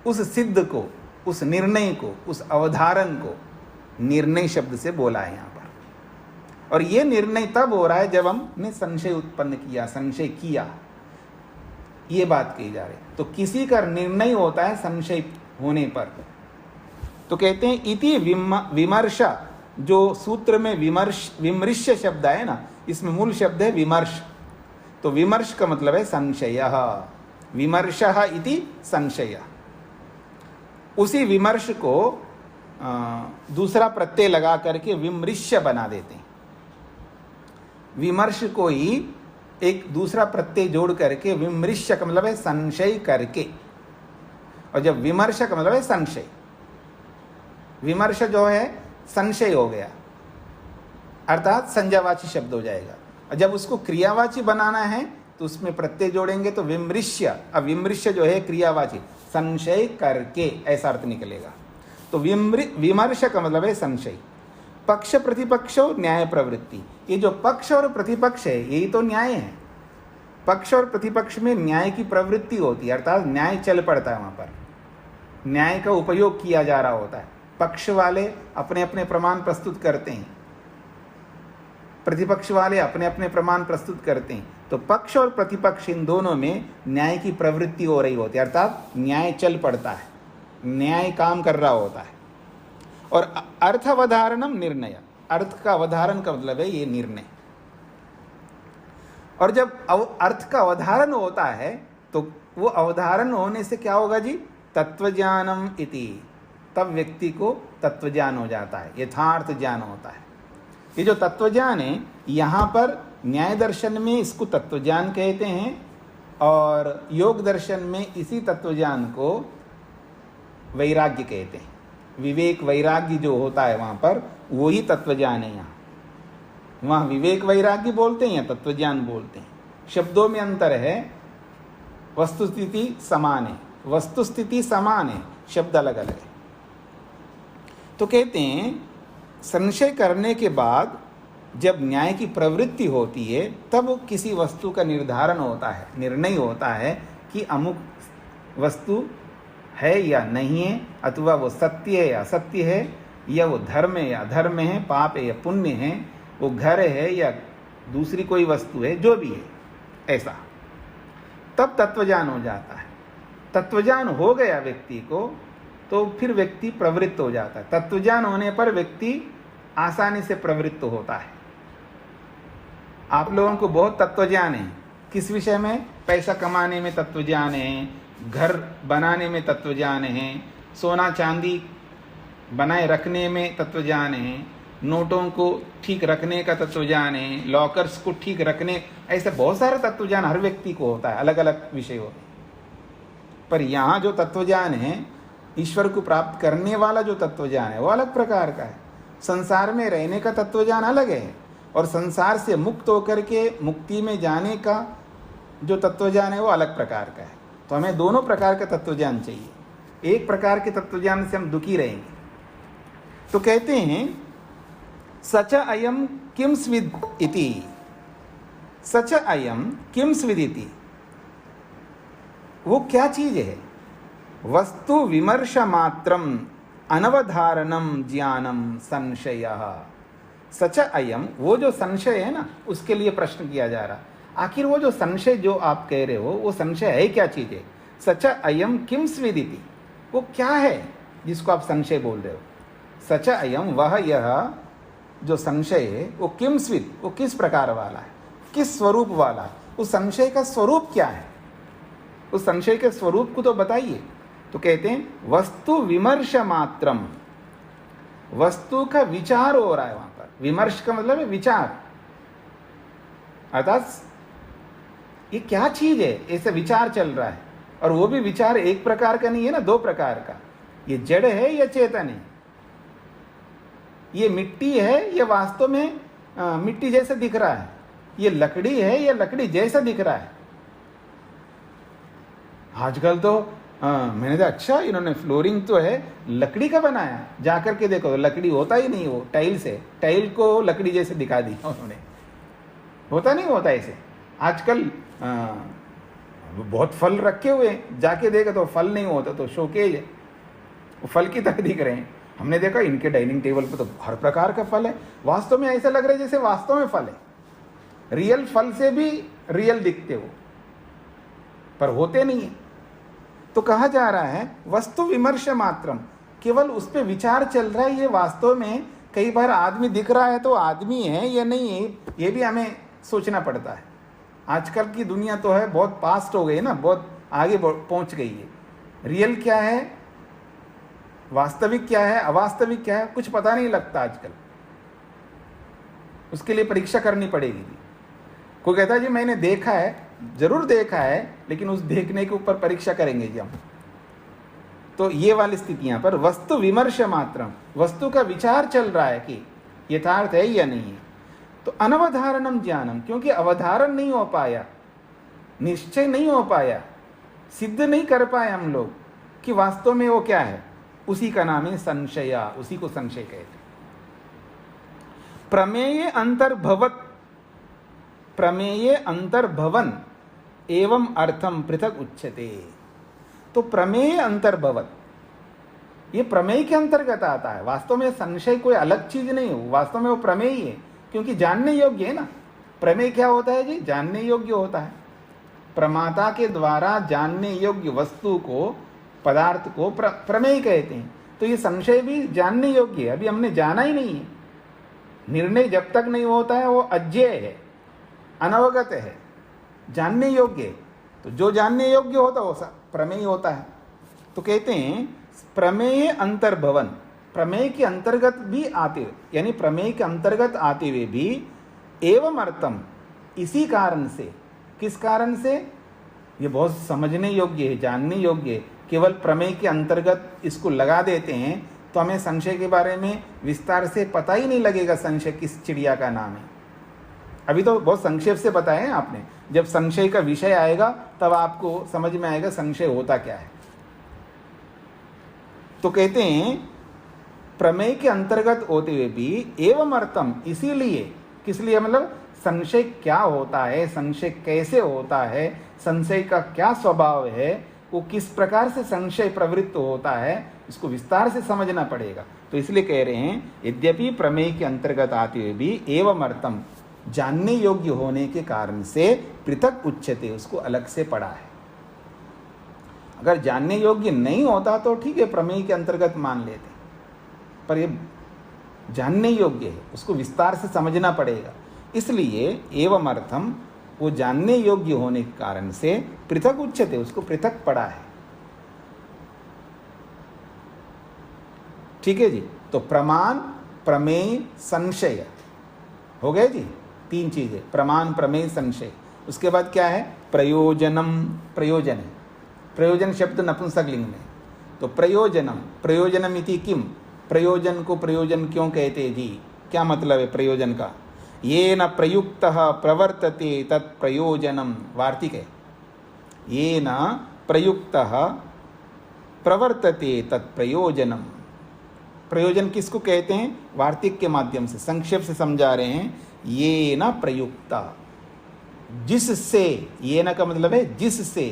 उस सिद्ध को, उस निर्णय को, उस अवधारण को निर्णय शब्द से बोला है यहाँ पर। और ये निर्णय तब हो रहा है जब हमने संशय उत्पन्न किया, संशय किया, ये बात कही जा रही। तो किसी का निर्णय होता है संशय होने पर। तो कहते हैं इति विमर्श, जो सूत्र में विमृश्य शब्द है ना, इसमें मूल शब्द है विमर्श। तो विमर्श का मतलब है संशय, विमर्शः इति संशय। उसी विमर्श को दूसरा प्रत्यय लगा करके विमृश्य बना देते हैं। विमर्श को ही एक दूसरा प्रत्यय जोड़ करके विमृश्य का मतलब है संशय करके, और जब विमर्श का मतलब है संशय, विमर्श जो है संशय हो गया, अर्थात संज्ञावाची शब्द हो जाएगा। और जब उसको क्रियावाची बनाना है तो उसमें प्रत्यय जोड़ेंगे तो विमृश्य। अब विमृश्य जो है क्रियावाची, संशय करके, ऐसा अर्थ निकलेगा। तो विमर्श का मतलब है संशय। पक्ष प्रतिपक्ष न्याय प्रवृत्ति, ये जो पक्ष और प्रतिपक्ष है यही तो न्याय है। पक्ष और प्रतिपक्ष में न्याय की प्रवृत्ति होती है, अर्थात न्याय चल पड़ता है, वहां पर न्याय का उपयोग किया जा रहा होता है। पक्ष वाले अपने अपने प्रमाण प्रस्तुत करते हैं, प्रतिपक्ष वाले अपने अपने प्रमाण प्रस्तुत करते हैं, तो पक्ष और प्रतिपक्ष इन दोनों में न्याय की प्रवृत्ति हो रही होती है, अर्थात न्याय चल पड़ता है, न्याय काम कर रहा होता है। और अर्थावधारणम निर्णय, अर्थ का अवधारण का मतलब है ये निर्णय। और जब अर्थ का अवधारण होता है तो वो अवधारण होने से क्या होगा जी, तत्वज्ञानम इति, तब व्यक्ति को तत्वज्ञान हो जाता है, यथार्थ ज्ञान होता है। ये जो तत्वज्ञान है यहाँ पर न्याय दर्शन में इसको तत्वज्ञान कहते हैं, और योग दर्शन में इसी तत्वज्ञान को वैराग्य कहते हैं। विवेक वैराग्य जो होता है वहाँ पर वही तत्वज्ञान है। यहाँ वहाँ विवेक वैराग्य बोलते हैं या तत्वज्ञान बोलते हैं, शब्दों में अंतर है, वस्तुस्थिति समान है, वस्तुस्थिति समान है, शब्द अलग अलग है। तो कहते हैं संशय करने के बाद जब न्याय की प्रवृत्ति होती है तब किसी वस्तु का निर्धारण होता है, निर्णय होता है कि अमुक वस्तु है या नहीं है, अथवा वो सत्य है या असत्य है, या वो धर्म है या अधर्म है, पाप है या पुण्य है, वो घर है या दूसरी कोई वस्तु है, जो भी है ऐसा, तब तत्वज्ञान हो जाता है। तत्वज्ञान हो गया व्यक्ति को तो फिर व्यक्ति प्रवृत्त हो जाता है। तत्वज्ञान होने पर व्यक्ति आसानी से प्रवृत्त होता है। आप लोगों को बहुत तत्वज्ञान है, किस विषय में? पैसा कमाने में तत्वज्ञान है, घर बनाने में तत्वज्ञान है, सोना चांदी बनाए रखने में तत्वज्ञान है, नोटों को ठीक रखने का तत्वज्ञान है, लॉकर्स को ठीक रखने, ऐसे बहुत सारे तत्वज्ञान हर व्यक्ति को होता है, अलग अलग विषय होते हैं। पर यहाँ जो तत्वज्ञान है, ईश्वर को प्राप्त करने वाला जो तत्वज्ञान है वो अलग प्रकार का है। संसार में रहने का तत्वज्ञान अलग है, और संसार से मुक्त होकर के मुक्ति में जाने का जो तत्वज्ञान है वो अलग प्रकार का है। तो हमें दोनों प्रकार का तत्वज्ञान चाहिए। एक प्रकार के तत्वज्ञान से हम दुखी रहेंगे। तो कहते हैं सच अयम किम स्विद इति, सच अयम किम स्विद इति, वो क्या चीज है? वस्तु विमर्श मात्रम अनवधारणम ज्ञानम संशयः। सच अयम, वो जो संशय है ना, उसके लिए प्रश्न किया जा रहा। आखिर वो जो संशय जो आप कह रहे हो वो संशय है क्या चीज है? सच अयम किम स्विदिति, वो क्या है जिसको आप संशय बोल रहे हो? सच अयम, वह यह जो संशय है वो किम स्विद, वो किस प्रकार वाला है, किस स्वरूप वाला है? उस संशय का स्वरूप क्या है? उस संशय के स्वरूप को तो बताइए। तो कहते हैं वस्तु विमर्श मात्रम, वस्तु का विचार हो रहा है वहां पर। विमर्श का मतलब है विचार, अर्थात ये क्या चीज है, ऐसे विचार चल रहा है। और वो भी विचार एक प्रकार का नहीं है ना, दो प्रकार का। ये जड़ है या चेतन है? ये मिट्टी है, ये वास्तव में मिट्टी जैसा दिख रहा है? ये लकड़ी है या लकड़ी जैसा दिख रहा है? आजकल तो मैंने कहा अच्छा इन्होंने फ्लोरिंग तो है लकड़ी का बनाया, जाकर के देखो तो लकड़ी होता ही नहीं, वो टाइल से, टाइल को लकड़ी जैसे दिखा दिया उन्होंने। होता नहीं होता ऐसे। आजकल बहुत फल रखे हुए, जाके देखा तो फल नहीं होता, तो शोकेज है, वो फल की तरह दिख रहे हैं। हमने देखा इनके डाइनिंग टेबल पे तो हर प्रकार का फल है, वास्तव में ऐसा लग रहा है जैसे वास्तव में फल है। रियल फल से भी रियल दिखते हो, पर होते नहीं है। तो कहा जा रहा है वस्तु विमर्श मात्रम, केवल उस पर विचार चल रहा है। ये वास्तव में कई बार आदमी दिख रहा है तो आदमी है या नहीं है, ये भी हमें सोचना पड़ता है। आजकल की दुनिया तो है बहुत पास्ट हो गई है ना, बहुत आगे पहुंच गई है। रियल क्या है, वास्तविक क्या है, अवास्तविक क्या है, कुछ पता नहीं लगता आजकल। उसके लिए परीक्षा करनी पड़ेगी। कोई कहता है जी मैंने देखा है, जरूर देखा है, लेकिन उस देखने के ऊपर परीक्षा करेंगे जी हम। तो ये वाली स्थितियां पर वस्तु विमर्श मात्रम, वस्तु का विचार चल रहा है कि यथार्थ है या नहीं है। तो अनवधारणम ज्ञानम, क्योंकि अवधारण नहीं हो पाया, निश्चय नहीं हो पाया, सिद्ध नहीं कर पाए हम लोग कि वास्तव में वो क्या है, उसी का नाम है संशया, उसी को संशय कहते। प्रमेय अंतर्भवत, प्रमेय अंतर्भवन एवं अर्थम पृथक उच्यते। तो प्रमेय अंतर्भवत, ये प्रमेय के अंतर्गत आता है। वास्तव में संशय कोई अलग चीज नहीं है, वास्तव में वो प्रमेय है, क्योंकि जानने योग्य है ना। प्रमेय क्या होता है जी? जानने योग्य होता है। प्रमाता के द्वारा जानने योग्य वस्तु को, पदार्थ को प्रमेय कहते हैं। तो ये संशय भी जानने योग्य है, अभी हमने जाना ही नहीं है। निर्णय जब तक नहीं होता है वो अज्ञेय है, अनवगत है, जानने योग्य है। तो जो जानने योग्य होता है वो प्रमेय होता है। तो कहते हैं प्रमेय अंतर्भवन, प्रमेय के अंतर्गत भी आते हुए, यानी प्रमेय के अंतर्गत आते हुए भी एवं अर्थम, इसी कारण से। किस कारण से? ये बहुत समझने योग्य है, जानने योग्य है। केवल प्रमेय के अंतर्गत इसको लगा देते हैं तो हमें संशय के बारे में विस्तार से पता ही नहीं लगेगा संशय किस चिड़िया का नाम है। अभी तो बहुत संक्षेप से बताया है आपने, जब संशय का विषय आएगा तब आपको समझ में आएगा संशय होता क्या है। तो कहते हैं प्रमेय के अंतर्गत होते हुए भी एवं अर्थम, इसीलिए, किस लिए, मतलब संशय क्या होता है, संशय कैसे होता है, संशय का क्या स्वभाव है, वो किस प्रकार से संशय प्रवृत्त होता है, इसको विस्तार से समझना पड़ेगा। तो इसलिए कह रहे हैं यद्यपि प्रमेय के अंतर्गत आते हुए भी एवं अर्थम, जानने योग्य होने के कारण से पृथक उच्यते, उसको अलग से पढ़ा है। अगर जानने योग्य नहीं होता तो ठीक है, प्रमेय के अंतर्गत मान लेते, पर ये जानने योग्य है, उसको विस्तार से समझना पड़ेगा। इसलिए एवं अर्थम, वो जानने योग्य होने के कारण से पृथक उच्यते, उसको पृथक पढ़ा है। ठीक है जी। तो प्रमाण, प्रमेय, संशय हो गए जी, तीन चीजें, प्रमाण, प्रमेय, संशय। उसके बाद क्या है? प्रयोजनम, प्रयोजन है। प्रयोजन शब्द नपुंसकलिंग में। तो प्रयोजनम, प्रयोजनम इति किम, प्रयोजन को प्रयोजन क्यों कहते जी? क्या मतलब है प्रयोजन का? ये न प्रयुक्तः प्रवर्तते तत् प्रयोजनम, वार्तिक है। ये न प्रयुक्तः प्रवर्तते तत् प्रयोजनम। प्रयोजन किसको कहते हैं? वार्तिक के माध्यम से संक्षेप से समझा रहे हैं। ये न प्रयुक्ता, जिससे, ये न का मतलब है जिससे,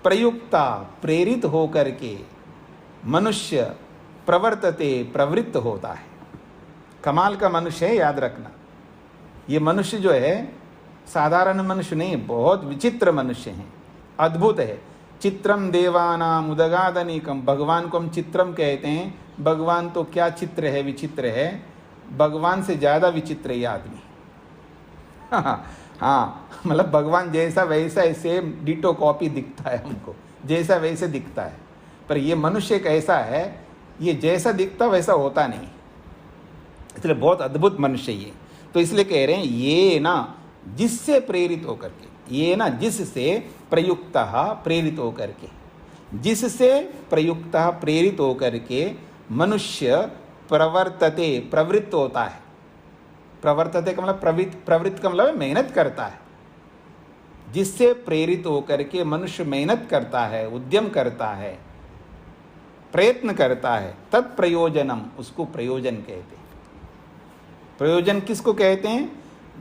प्रयुक्ता, प्रेरित होकर के, मनुष्य प्रवर्तते, प्रवृत्त होता है। कमाल का मनुष्य है, याद रखना। ये मनुष्य जो है साधारण मनुष्य नहीं, बहुत विचित्र मनुष्य हैं, अद्भुत है। चित्रम देवानाम उदगादनिकम, भगवान को हम चित्रम कहते हैं। भगवान तो क्या चित्र है, विचित्र है। भगवान से ज़्यादा विचित्र है ये आदमी। हाँ, मतलब भगवान जैसा वैसा सेम डिटो कॉपी दिखता है हमको, जैसा वैसे दिखता है। पर ये मनुष्य कैसा है, ये जैसा दिखता वैसा होता नहीं, इसलिए बहुत अद्भुत मनुष्य ये। तो इसलिए कह रहे हैं ये ना जिससे प्रेरित होकर के, ये ना जिससे प्रयुक्त, प्रेरित होकर के, जिससे प्रयुक्त प्रेरित होकर के मनुष्य प्रवर्तते, प्रवृत्त होता है। प्रवर्तते का मतलब प्रवृत्त का मतलब मेहनत करता है। जिससे प्रेरित होकर के मनुष्य मेहनत करता है, उद्यम करता है, प्रयत्न करता है, तत्प्रयोजनम, उसको प्रयोजन कहते हैं। प्रयोजन किसको कहते हैं?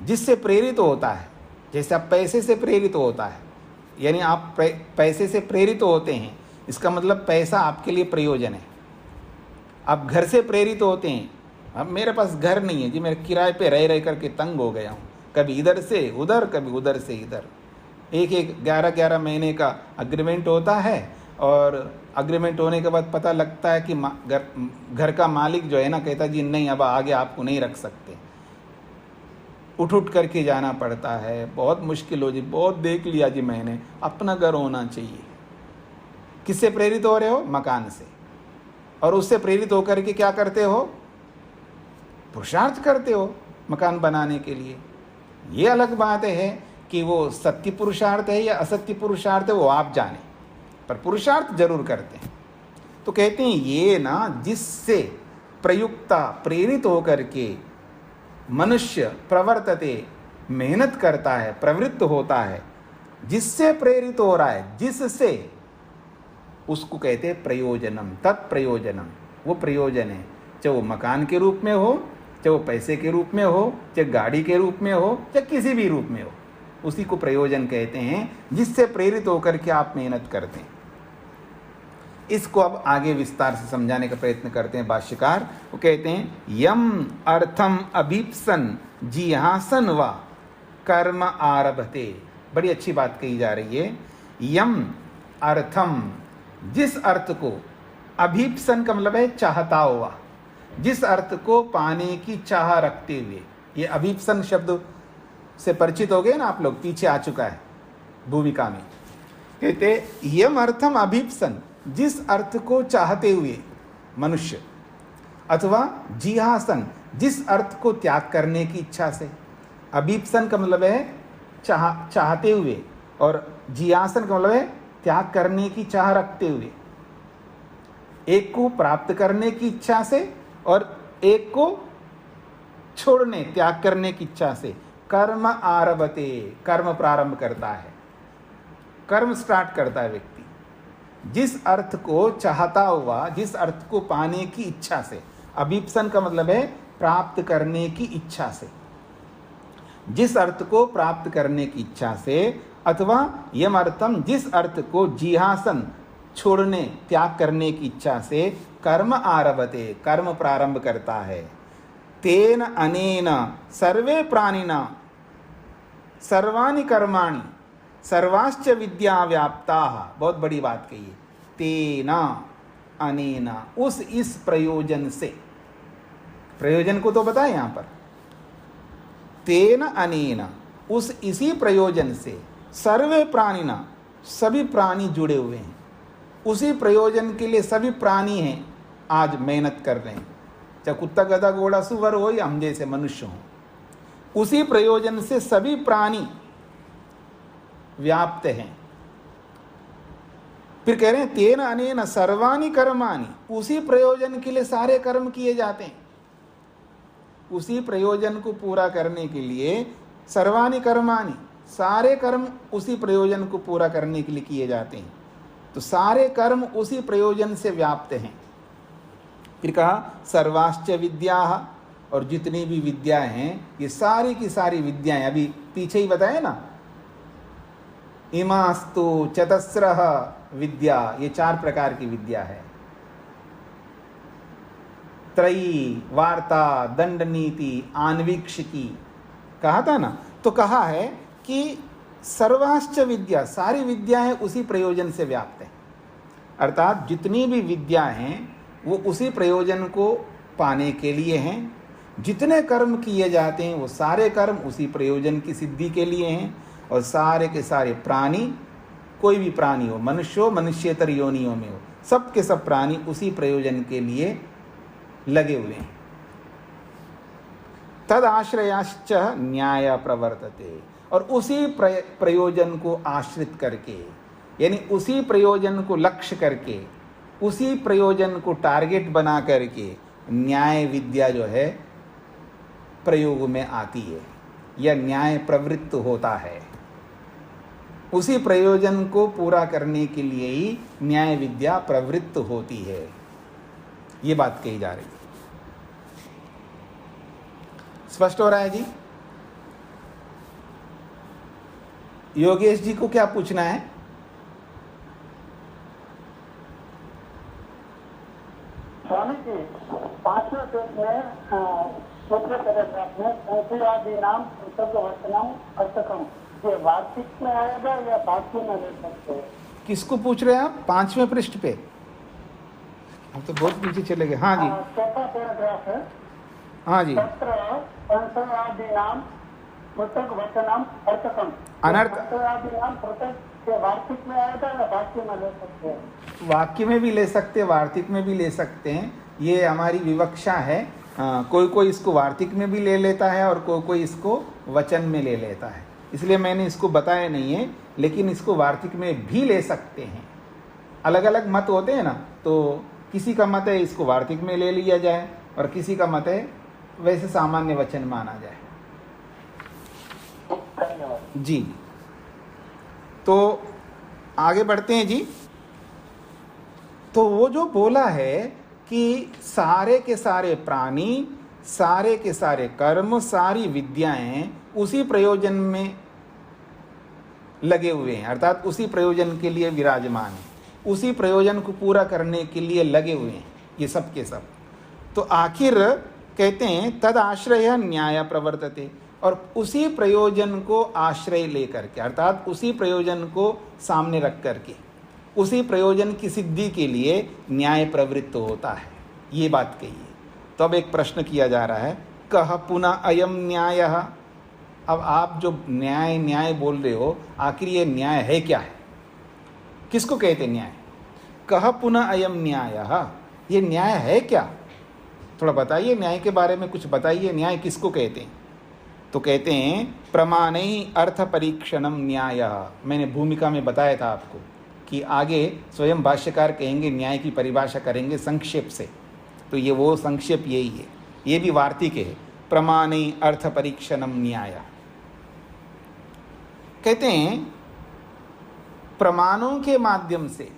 जिससे प्रेरित होता है। जैसे आप पैसे से प्रेरित होता है, यानी आप पैसे से प्रेरित होते हैं, इसका मतलब पैसा आपके लिए प्रयोजन है। आप घर से प्रेरित होते हैं। अब मेरे पास घर नहीं है जी, मैं किराए पे रह करके तंग हो गया हूँ, कभी इधर से उधर, कभी उधर से इधर। एक 11 महीने का अग्रीमेंट होता है, और अग्रीमेंट होने के बाद पता लगता है कि घर का मालिक जो है ना कहता जी नहीं, अब आगे आपको नहीं रख सकते। उठ करके जाना पड़ता है, बहुत मुश्किल हो जी, बहुत देख लिया जी मैंने, अपना घर होना चाहिए। किससे प्रेरित हो रहे हो? मकान से। और उससे प्रेरित होकर के क्या करते हो? पुरुषार्थ करते हो मकान बनाने के लिए। ये अलग बात है कि वो सत्य पुरुषार्थ है या असत्य पुरुषार्थ है, वो आप जाने, पर पुरुषार्थ जरूर करते हैं। तो कहते हैं ये ना जिससे प्रयुक्ता, प्रेरित होकर के मनुष्य प्रवर्तते, मेहनत करता है, प्रवृत्त होता है। जिससे प्रेरित हो रहा है, जिससे, उसको कहते हैं प्रयोजनम, तत्प्रयोजनम। वो प्रयोजन है, चाहे वो मकान के रूप में हो, चाहे वो पैसे के रूप में हो, चाहे गाड़ी के रूप में हो, चाहे किसी भी रूप में हो, उसी को प्रयोजन कहते हैं, जिससे प्रेरित होकर के आप मेहनत करते हैं। इसको अब आगे विस्तार से समझाने का प्रयत्न करते हैं भाष्यकार। वो कहते हैं यम अर्थम अभीप्सन जिहासन व कर्म आरभते। बड़ी अच्छी बात कही जा रही है। यम अर्थम, जिस अर्थ को, अभीप्सन का मतलब है चाहता हुआ, जिस अर्थ को पाने की चाह रखते हुए। ये अभीप्सन शब्द से परिचित हो गए ना आप लोग, पीछे आ चुका है भूमिका में। कहते यम अर्थम अभीप्सन, जिस अर्थ को चाहते हुए मनुष्य, अथवा जिहासन, जिस अर्थ को त्याग करने की इच्छा से। अभीप्सन का मतलब है चाहते हुए, और जिहासन का मतलब है त्याग करने की चाह रखते हुए। एक को प्राप्त करने की इच्छा से और एक को छोड़ने, त्याग करने की इच्छा से। कर्म आरभते, कर्म प्रारंभ करता है, कर्म स्टार्ट करता है व्यक्ति। जिस अर्थ को चाहता हुआ, जिस अर्थ को पाने की इच्छा से। अभीप्सन का मतलब है प्राप्त करने की इच्छा से, जिस अर्थ को प्राप्त करने की इच्छा से, अथवा यम अर्थम, जिस अर्थ को जिहासन, छोड़ने, त्याग करने की इच्छा से। कर्म आरभते, कर्म प्रारंभ करता है। तेन अनेन सर्वे प्राणिना सर्वाणि कर्माणि सर्वाश्च विद्या व्याप्ता। बहुत बड़ी बात कही है। तेना अनेना, उस इस प्रयोजन से। प्रयोजन को तो बताए यहां पर। तेन अनेना, उस इसी प्रयोजन से। सर्वे प्राणिना, सभी प्राणी जुड़े हुए हैं। उसी प्रयोजन के लिए सभी प्राणी हैं, आज मेहनत कर रहे हैं, चाहे कुत्ता गधा घोड़ा सुअर हो या हम जैसे मनुष्य हो। उसी प्रयोजन से सभी प्राणी व्याप्त हैं। फिर कह रहे हैं तेन अनेन सर्वाणि कर्माणि, उसी प्रयोजन के लिए सारे कर्म किए जाते हैं। उसी प्रयोजन को पूरा करने के लिए सर्वाणि कर्माणि, सारे कर्म उसी प्रयोजन को पूरा करने के लिए किए जाते हैं। तो सारे कर्म उसी प्रयोजन से व्याप्त हैं। फिर कहा सर्वाश्च विद्या, और जितनी भी विद्याएं हैं, ये सारी की सारी विद्याएं, अभी पीछे ही बताए ना, इमास्तु चतस्रः विद्या, ये 4 प्रकार की विद्या है। त्रयी, वार्ता, दंड नीति, आन्वीक्षिकी, कहा था ना। तो कहा है कि सर्वाश्च विद्या, सारी विद्याएं उसी प्रयोजन से व्याप्त हैं। अर्थात जितनी भी विद्या हैं वो उसी प्रयोजन को पाने के लिए हैं। जितने कर्म किए जाते हैं वो सारे कर्म उसी प्रयोजन की सिद्धि के लिए हैं। और सारे के सारे प्राणी, कोई भी प्राणी हो, मनुष्य हो, मनुष्येतर योनियों में हो, सब के सब प्राणी उसी प्रयोजन के लिए लगे हुए हैं। तद आश्रयाश्च न्याय प्रवर्तते, और उसी प्रयोजन को आश्रित करके, यानी उसी प्रयोजन को लक्ष्य करके, उसी प्रयोजन को टारगेट बना करके न्याय विद्या जो है प्रयोग में आती है, या न्याय प्रवृत्त होता है। उसी प्रयोजन को पूरा करने के लिए ही न्याय विद्या प्रवृत्त होती है। ये बात कही जा रही है। स्पष्ट हो रहा है जी? योगेश जी को क्या पूछना है? स्वामी जी, 5वें पेज में दूसरे पैराग्राफ में संशयादीनाम कृतज्ञवचनम अर्थकम, ये वार्षिक में आएगा या बाकी में ले सकते हैं? किसको पूछ रहे हैं आप? 5वें पृष्ठ पे? हम तो बहुत पीछे चले गए। हाँ जी, चौथा पैराग्राफ है। हाँ जी। संशयादीनाम कृतज्ञवचनम अर्थकम, अनर्थ, संशयादीनाम कृतज्ञ वार्षिक में आएगा या बाकी में ले सकते हैं? वाक्य में भी ले सकते हैं, वार्तिक में भी ले सकते हैं। ये हमारी विवक्षा है। कोई कोई इसको वार्तिक में भी ले लेता है और कोई कोई इसको वचन में ले लेता है, इसलिए मैंने इसको बताया नहीं है। लेकिन इसको वार्तिक में भी ले सकते हैं। अलग अलग मत होते हैं ना, तो किसी का मत है इसको वार्तिक में ले लिया जाए और किसी का मत है वैसे सामान्य वचन माना जाए। जी, तो आगे बढ़ते हैं जी। तो वो जो बोला है कि सारे के सारे प्राणी, सारे के सारे कर्म, सारी विद्याएं उसी प्रयोजन में लगे हुए हैं, अर्थात उसी प्रयोजन के लिए विराजमान है। उसी प्रयोजन को पूरा करने के लिए लगे हुए हैं ये सब के सब। तो आखिर कहते हैं तद आश्रय न्याय प्रवर्तते, और उसी प्रयोजन को आश्रय लेकर के, अर्थात उसी प्रयोजन को सामने रख करके उसी प्रयोजन की सिद्धि के लिए न्याय प्रवृत्त होता है, ये बात कही है। तो अब एक प्रश्न किया जा रहा है, कह पुनः अयम न्याय। अब आप जो न्याय न्याय बोल रहे हो, आखिर ये न्याय है क्या है, किसको कहते न्याय? कह पुनः अयम न्याय, ये न्याय है क्या? थोड़ा बताइए, न्याय के बारे में कुछ बताइए, न्याय किसको कहते हैं? तो कहते हैं प्रमाण अर्थ परीक्षणम न्याय। मैंने भूमिका में बताया था आपको कि आगे स्वयं भाष्यकार कहेंगे, न्याय की परिभाषा करेंगे संक्षेप से, तो ये वो संक्षेप यही है, ये भी वार्तिक है। प्रमाण अर्थ परीक्षणम न्याय कहते हैं प्रमाणों के माध्यम से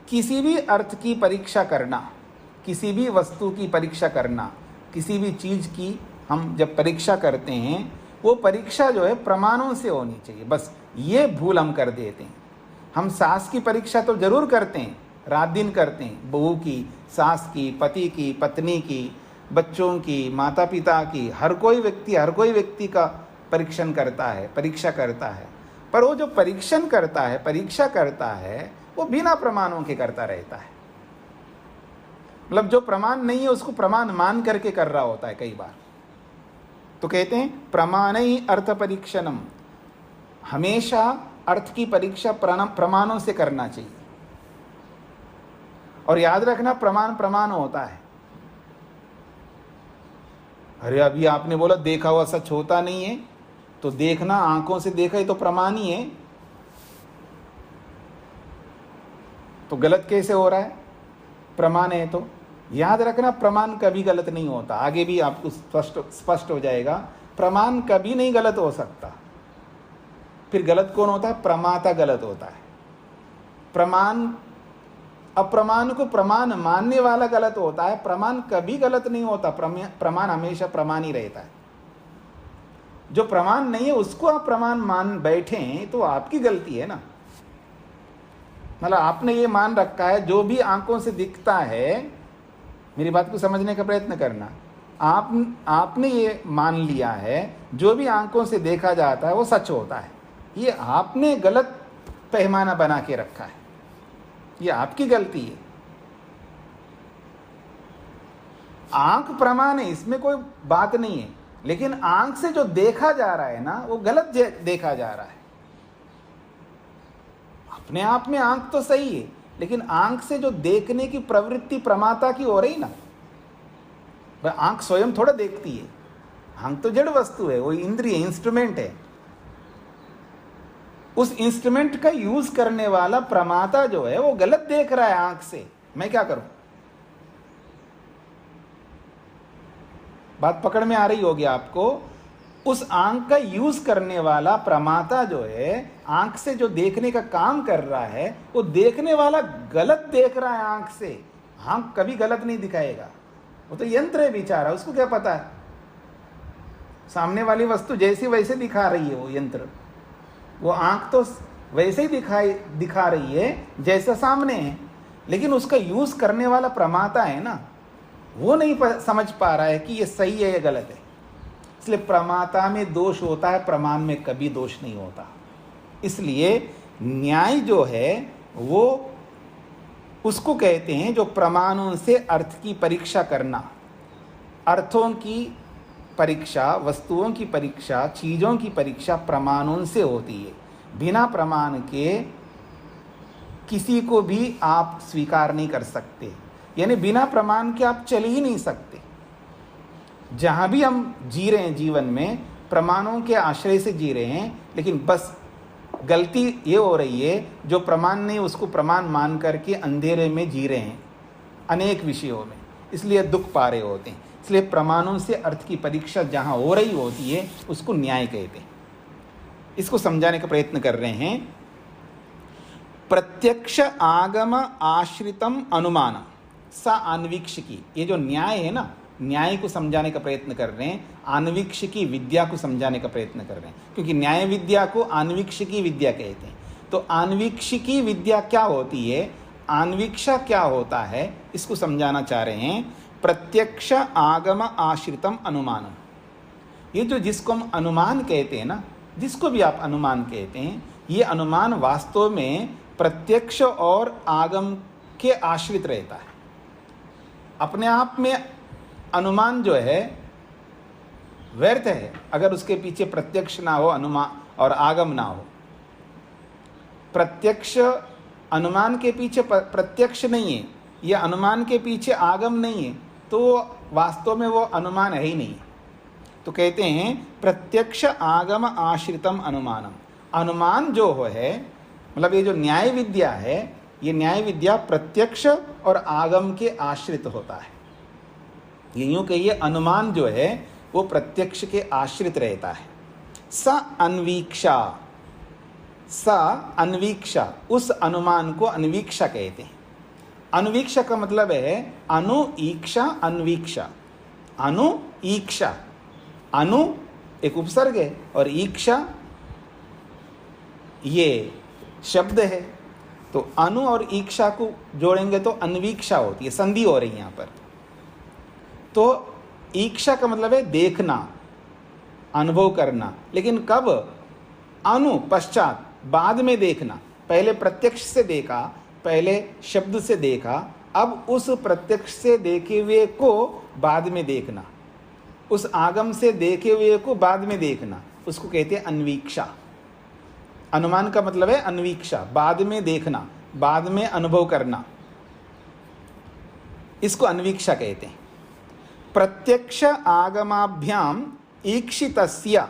किसी भी अर्थ की परीक्षा करना, किसी भी वस्तु की परीक्षा करना, किसी भी चीज़ की हम जब परीक्षा करते हैं वो परीक्षा जो है प्रमाणों से होनी चाहिए। बस ये भूल हम कर देते हैं। हम सास की परीक्षा तो जरूर करते हैं, रात दिन करते हैं, बहू की, सास की, पति की, पत्नी की, बच्चों की, माता पिता की, हर कोई व्यक्ति का परीक्षण करता है, परीक्षा करता है। पर वो जो परीक्षण करता है, परीक्षा करता है, वो बिना प्रमाणों के करता रहता है। मतलब जो प्रमाण नहीं है उसको प्रमाण मान करके कर रहा होता है कई बार। तो कहते हैं प्रमाण ही अर्थ परीक्षणम, हमेशा अर्थ की परीक्षा प्रमाणों से करना चाहिए। और याद रखना, प्रमाण होता है। अरे अभी आपने बोला देखा हुआ सच होता नहीं है, तो देखना, आंखों से देखा ही तो प्रमाण ही है, तो गलत कैसे हो रहा है? प्रमाण है तो याद रखना, प्रमाण कभी गलत नहीं होता। आगे भी आपको स्पष्ट हो जाएगा, प्रमाण कभी नहीं गलत हो सकता। फिर गलत कौन होता है? प्रमाता गलत होता है। प्रमाण, अप्रमाण को प्रमाण मानने वाला गलत होता है, प्रमाण कभी गलत नहीं होता। प्रमाण हमेशा प्रमाण ही रहता है। जो प्रमाण नहीं है उसको आप प्रमाण मान बैठे तो आपकी गलती है ना। मतलब आपने ये मान रखा है जो भी आंखों से दिखता है, मेरी बात को समझने का प्रयत्न करना, आपने ये मान लिया है जो भी आंखों से देखा जाता है वो सच होता है। ये आपने गलत पैमाना बना के रखा है, ये आपकी गलती है। आंख प्रमाण है, इसमें कोई बात नहीं है, लेकिन आंख से जो देखा जा रहा है ना वो गलत देखा जा रहा है। अपने आप में आंख तो सही है, लेकिन आंख से जो देखने की प्रवृत्ति प्रमाता की हो रही ना, वह आंख स्वयं थोड़ा देखती है। आंख तो जड़ वस्तु है, वो इंद्रिय इंस्ट्रूमेंट है। उस इंस्ट्रूमेंट का यूज करने वाला प्रमाता जो है वो गलत देख रहा है आंख से, मैं क्या करूं? बात पकड़ में आ रही होगी आपको। उस आंख का यूज करने वाला प्रमाता जो है, आंख से जो देखने का काम कर रहा है, वो देखने वाला गलत देख रहा है आंख से। आंख कभी गलत नहीं दिखाएगा, वो तो यंत्र है बेचारा, उसको क्या पता है? सामने वाली वस्तु जैसी वैसे दिखा रही है वो यंत्र, वो आंख तो वैसे ही दिखा रही है जैसा सामने है, लेकिन उसका यूज करने वाला प्रमाता है ना, वो नहीं समझ पा रहा है कि ये सही है या गलत है। इसलिए प्रमाता में दोष होता है, प्रमाण में कभी दोष नहीं होता। इसलिए न्याय जो है वो उसको कहते हैं जो प्रमाणों से अर्थ की परीक्षा करना। अर्थों की परीक्षा, वस्तुओं की परीक्षा, चीज़ों की परीक्षा प्रमाणों से होती है। बिना प्रमाण के किसी को भी आप स्वीकार नहीं कर सकते, यानी बिना प्रमाण के आप चल ही नहीं सकते। जहाँ भी हम जी रहे हैं जीवन में, प्रमाणों के आश्रय से जी रहे हैं, लेकिन बस गलती ये हो रही है जो प्रमाण नहीं उसको प्रमाण मान करके अंधेरे में जी रहे हैं अनेक विषयों में, इसलिए दुख पा रहे होते हैं। इसलिए प्रमाणों से अर्थ की परीक्षा जहाँ हो रही होती है उसको न्याय कहते हैं। इसको समझाने का प्रयत्न कर रहे हैं। प्रत्यक्ष आगम आश्रितम अनुमान सा अन्वीक्षिकी, ये जो न्याय है ना, न्याय को समझाने का प्रयत्न कर रहे हैं, अन्वीक्षिकी विद्या को समझाने का प्रयत्न कर रहे हैं, क्योंकि न्याय विद्या को अन्वीक्षिकी विद्या कहते हैं। तो अन्वीक्षिकी विद्या क्या होती है? आन्वीक्षा क्या होता है इसको समझाना चाह रहे हैं। प्रत्यक्ष आगम आश्रितम अनुमानम, ये जो जिसको हम अनुमान कहते हैं ना, जिसको भी आप अनुमान कहते हैं, ये अनुमान वास्तव में प्रत्यक्ष और आगम के आश्रित रहता है। अपने आप में अनुमान जो है व्यर्थ है अगर उसके पीछे प्रत्यक्ष ना हो, अनुमान और आगम ना हो। प्रत्यक्ष अनुमान के पीछे प्रत्यक्ष नहीं है, यह अनुमान के पीछे आगम नहीं है, तो वास्तव में वो अनुमान है ही नहीं। तो कहते हैं प्रत्यक्ष आगम आश्रितम अनुमानम, अनुमान जो हो है, मतलब ये जो न्याय विद्या है, ये न्याय विद्या प्रत्यक्ष और आगम के आश्रित होता है। ये यूं कहिए अनुमान जो है वो प्रत्यक्ष के आश्रित रहता है। स अन्वीक्षा, स अन्वीक्षा, उस अनुमान को अन्वीक्षा कहते हैं। अन्वीक्षा का मतलब है अनुईक्षा, अन्वीक्षा, अनुईक्षा, अनु एक उपसर्ग है और ईक्षा ये शब्द है, तो अनु और ईक्षा को जोड़ेंगे तो अन्वीक्षा होती है, संधि हो रही है यहाँ पर। तो ईक्षा का मतलब है देखना, अनुभव करना, लेकिन कब? अनु पश्चात, बाद में देखना। पहले प्रत्यक्ष से देखा, पहले शब्द से देखा, अब उस प्रत्यक्ष से देखे हुए को बाद में देखना, उस आगम से देखे हुए को बाद में देखना, उसको कहते हैं अन्वीक्षा। अनुमान का मतलब है अन्वीक्षा, बाद में देखना, बाद में अनुभव करना, इसको अन्वीक्षा कहते हैं। प्रत्यक्ष आगमाभ्याम ईक्षितस्य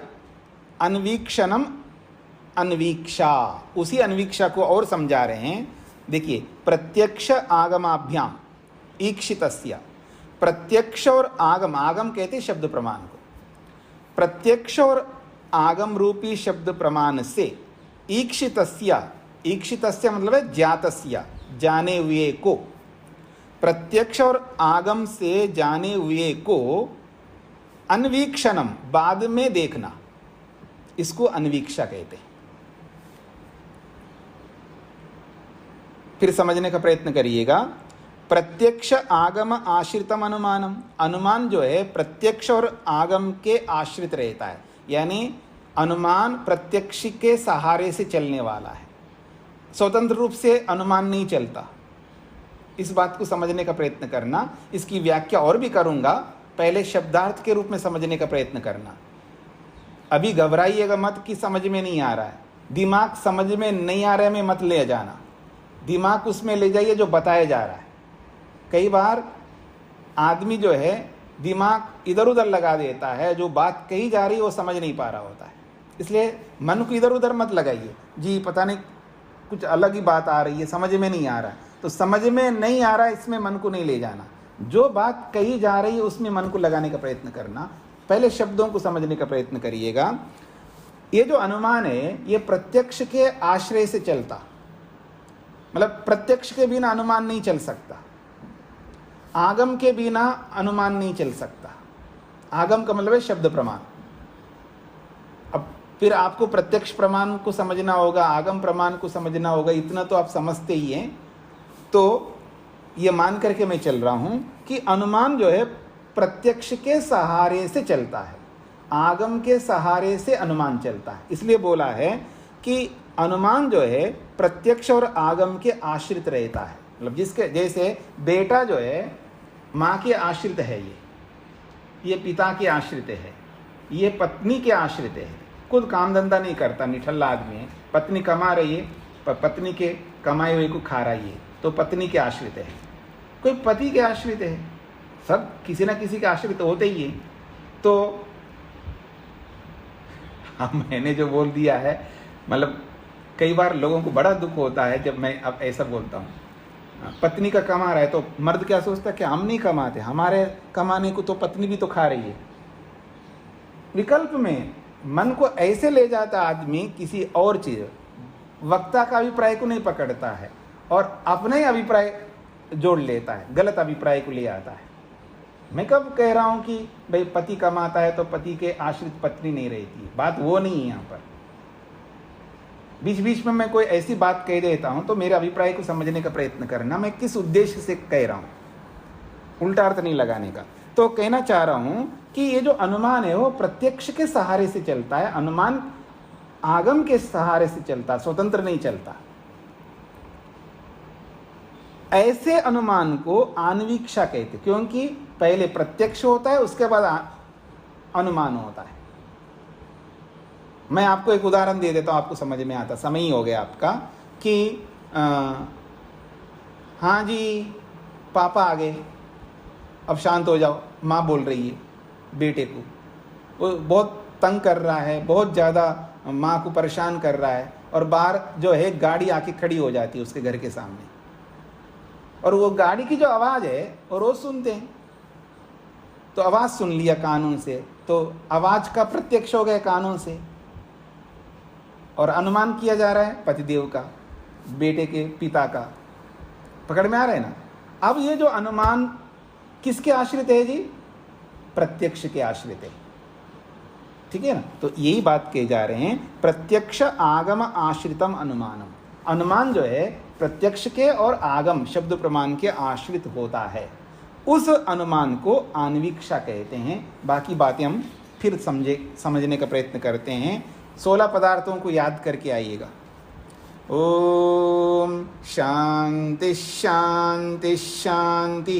अन्वीक्षणम अन्वीक्षा, उसी अन्वीक्षा को और समझा रहे हैं। देखिए, प्रत्यक्ष आगमाभ्याम ईक्षितस्य, प्रत्यक्ष और आगम, आगम कहते हैं शब्द प्रमाण को, प्रत्यक्ष और आगम रूपी शब्द प्रमाण से ईक्षितस्य, ईक्षितस्य मतलब है ज्ञातस्य, जाने हुए को, प्रत्यक्ष और आगम से जाने हुए को अन्वीक्षणम, बाद में देखना, इसको अन्वीक्षा कहते हैं। फिर समझने का प्रयत्न करिएगा। प्रत्यक्ष आगम आश्रितम अनुमानम, अनुमान जो है प्रत्यक्ष और आगम के आश्रित रहता है, यानी अनुमान प्रत्यक्ष के सहारे से चलने वाला है, स्वतंत्र रूप से अनुमान नहीं चलता। इस बात को समझने का प्रयत्न करना। इसकी व्याख्या और भी करूंगा, पहले शब्दार्थ के रूप में समझने का प्रयत्न करना। अभी घबराइएगा मत कि समझ में नहीं आ रहा है, दिमाग समझ में नहीं आ रहा है में मत ले जाना, दिमाग उसमें ले जाइए जो बताया जा रहा है। कई बार आदमी जो है दिमाग इधर उधर लगा देता है, जो बात कही जा रही है वो समझ नहीं पा रहा होता है, इसलिए मन को इधर उधर मत लगाइए, जी पता नहीं कुछ अलग ही बात आ रही है, समझ में नहीं आ रहा है। तो समझ में नहीं आ रहा है इसमें मन को नहीं ले जाना, जो बात कही जा रही है उसमें मन को लगाने का प्रयत्न करना। पहले शब्दों को समझने का प्रयत्न करिएगा। ये जो अनुमान है ये प्रत्यक्ष के आश्रय से चलता, मतलब प्रत्यक्ष के बिना अनुमान नहीं चल सकता, आगम के बिना अनुमान नहीं चल सकता। आगम का मतलब है शब्द प्रमाण। अब फिर आपको प्रत्यक्ष प्रमाण को समझना होगा, आगम प्रमाण को समझना होगा, इतना तो आप समझते ही हैं। तो ये मान करके मैं चल रहा हूं कि अनुमान जो है प्रत्यक्ष के सहारे से चलता है, आगम के सहारे से अनुमान चलता है। इसलिए बोला है कि अनुमान जो है प्रत्यक्ष और आगम के आश्रित रहता है। मतलब जिसके जैसे बेटा जो है माँ के आश्रित है, ये पिता के आश्रित है, ये पत्नी के आश्रित है, खुद काम धंधा नहीं करता, निठल्ला आदमी है, पत्नी कमा रही है, पत्नी के कमाए हुए को खा रही है, तो पत्नी के आश्रित है। कोई पति के आश्रित है, सब किसी ना किसी के आश्रित होते ही है। तो मैंने जो बोल दिया है, मतलब कई बार लोगों को बड़ा दुख होता है जब मैं अब ऐसा बोलता हूँ, पत्नी का कमा रहा है तो मर्द क्या सोचता है कि हम नहीं कमाते, हमारे कमाने को तो पत्नी भी तो खा रही है। विकल्प में मन को ऐसे ले जाता आदमी किसी और चीज, वक्ता का अभिप्राय को नहीं पकड़ता है और अपने ही अभिप्राय जोड़ लेता है, गलत अभिप्राय को ले आता है। मैं कब कह रहा हूं कि भाई पति कमाता है तो पति के आश्रित पत्नी नहीं रहती, बात वो नहीं है। यहाँ पर बीच बीच में मैं कोई ऐसी बात कह देता हूं तो मेरे अभिप्राय को समझने का प्रयत्न करना, मैं किस उद्देश्य से कह रहा हूं, उल्टा अर्थ नहीं लगाने का। तो कहना चाह रहा हूं कि ये जो अनुमान है वो प्रत्यक्ष के सहारे से चलता है, अनुमान आगम के सहारे से चलता, स्वतंत्र नहीं चलता। ऐसे अनुमान को आन्वीक्षा कहते, क्योंकि पहले प्रत्यक्ष होता है उसके बाद अनुमान होता है। मैं आपको एक उदाहरण दे देता हूं, आपको समझ में आता, समय ही हो गया आपका, कि हाँ जी पापा आ गए, अब शांत हो जाओ, माँ बोल रही है बेटे को, वो बहुत तंग कर रहा है, बहुत ज़्यादा माँ को परेशान कर रहा है, और बाहर जो है गाड़ी आके खड़ी हो जाती है उसके घर के सामने, और वो गाड़ी की जो आवाज़ है वो रोज़ सुनते हैं, तो आवाज़ सुन लिया कानून से, तो आवाज़ का प्रत्यक्ष हो गया कानून से, और अनुमान किया जा रहा है पतिदेव का, बेटे के पिता का। पकड़ में आ रहा है ना? अब ये जो अनुमान किसके आश्रित है जी? प्रत्यक्ष के आश्रित है, ठीक है ना? तो यही बात कहे जा रहे हैं, प्रत्यक्ष आगम आश्रितम अनुमानम। अनुमान जो है प्रत्यक्ष के और आगम शब्द प्रमाण के आश्रित होता है, उस अनुमान को आन्वीक्षा कहते हैं। बाकी बातें हम फिर समझने का प्रयत्न करते हैं। 16 पदार्थों को याद करके आइएगा। ओम शांति शांति शांति।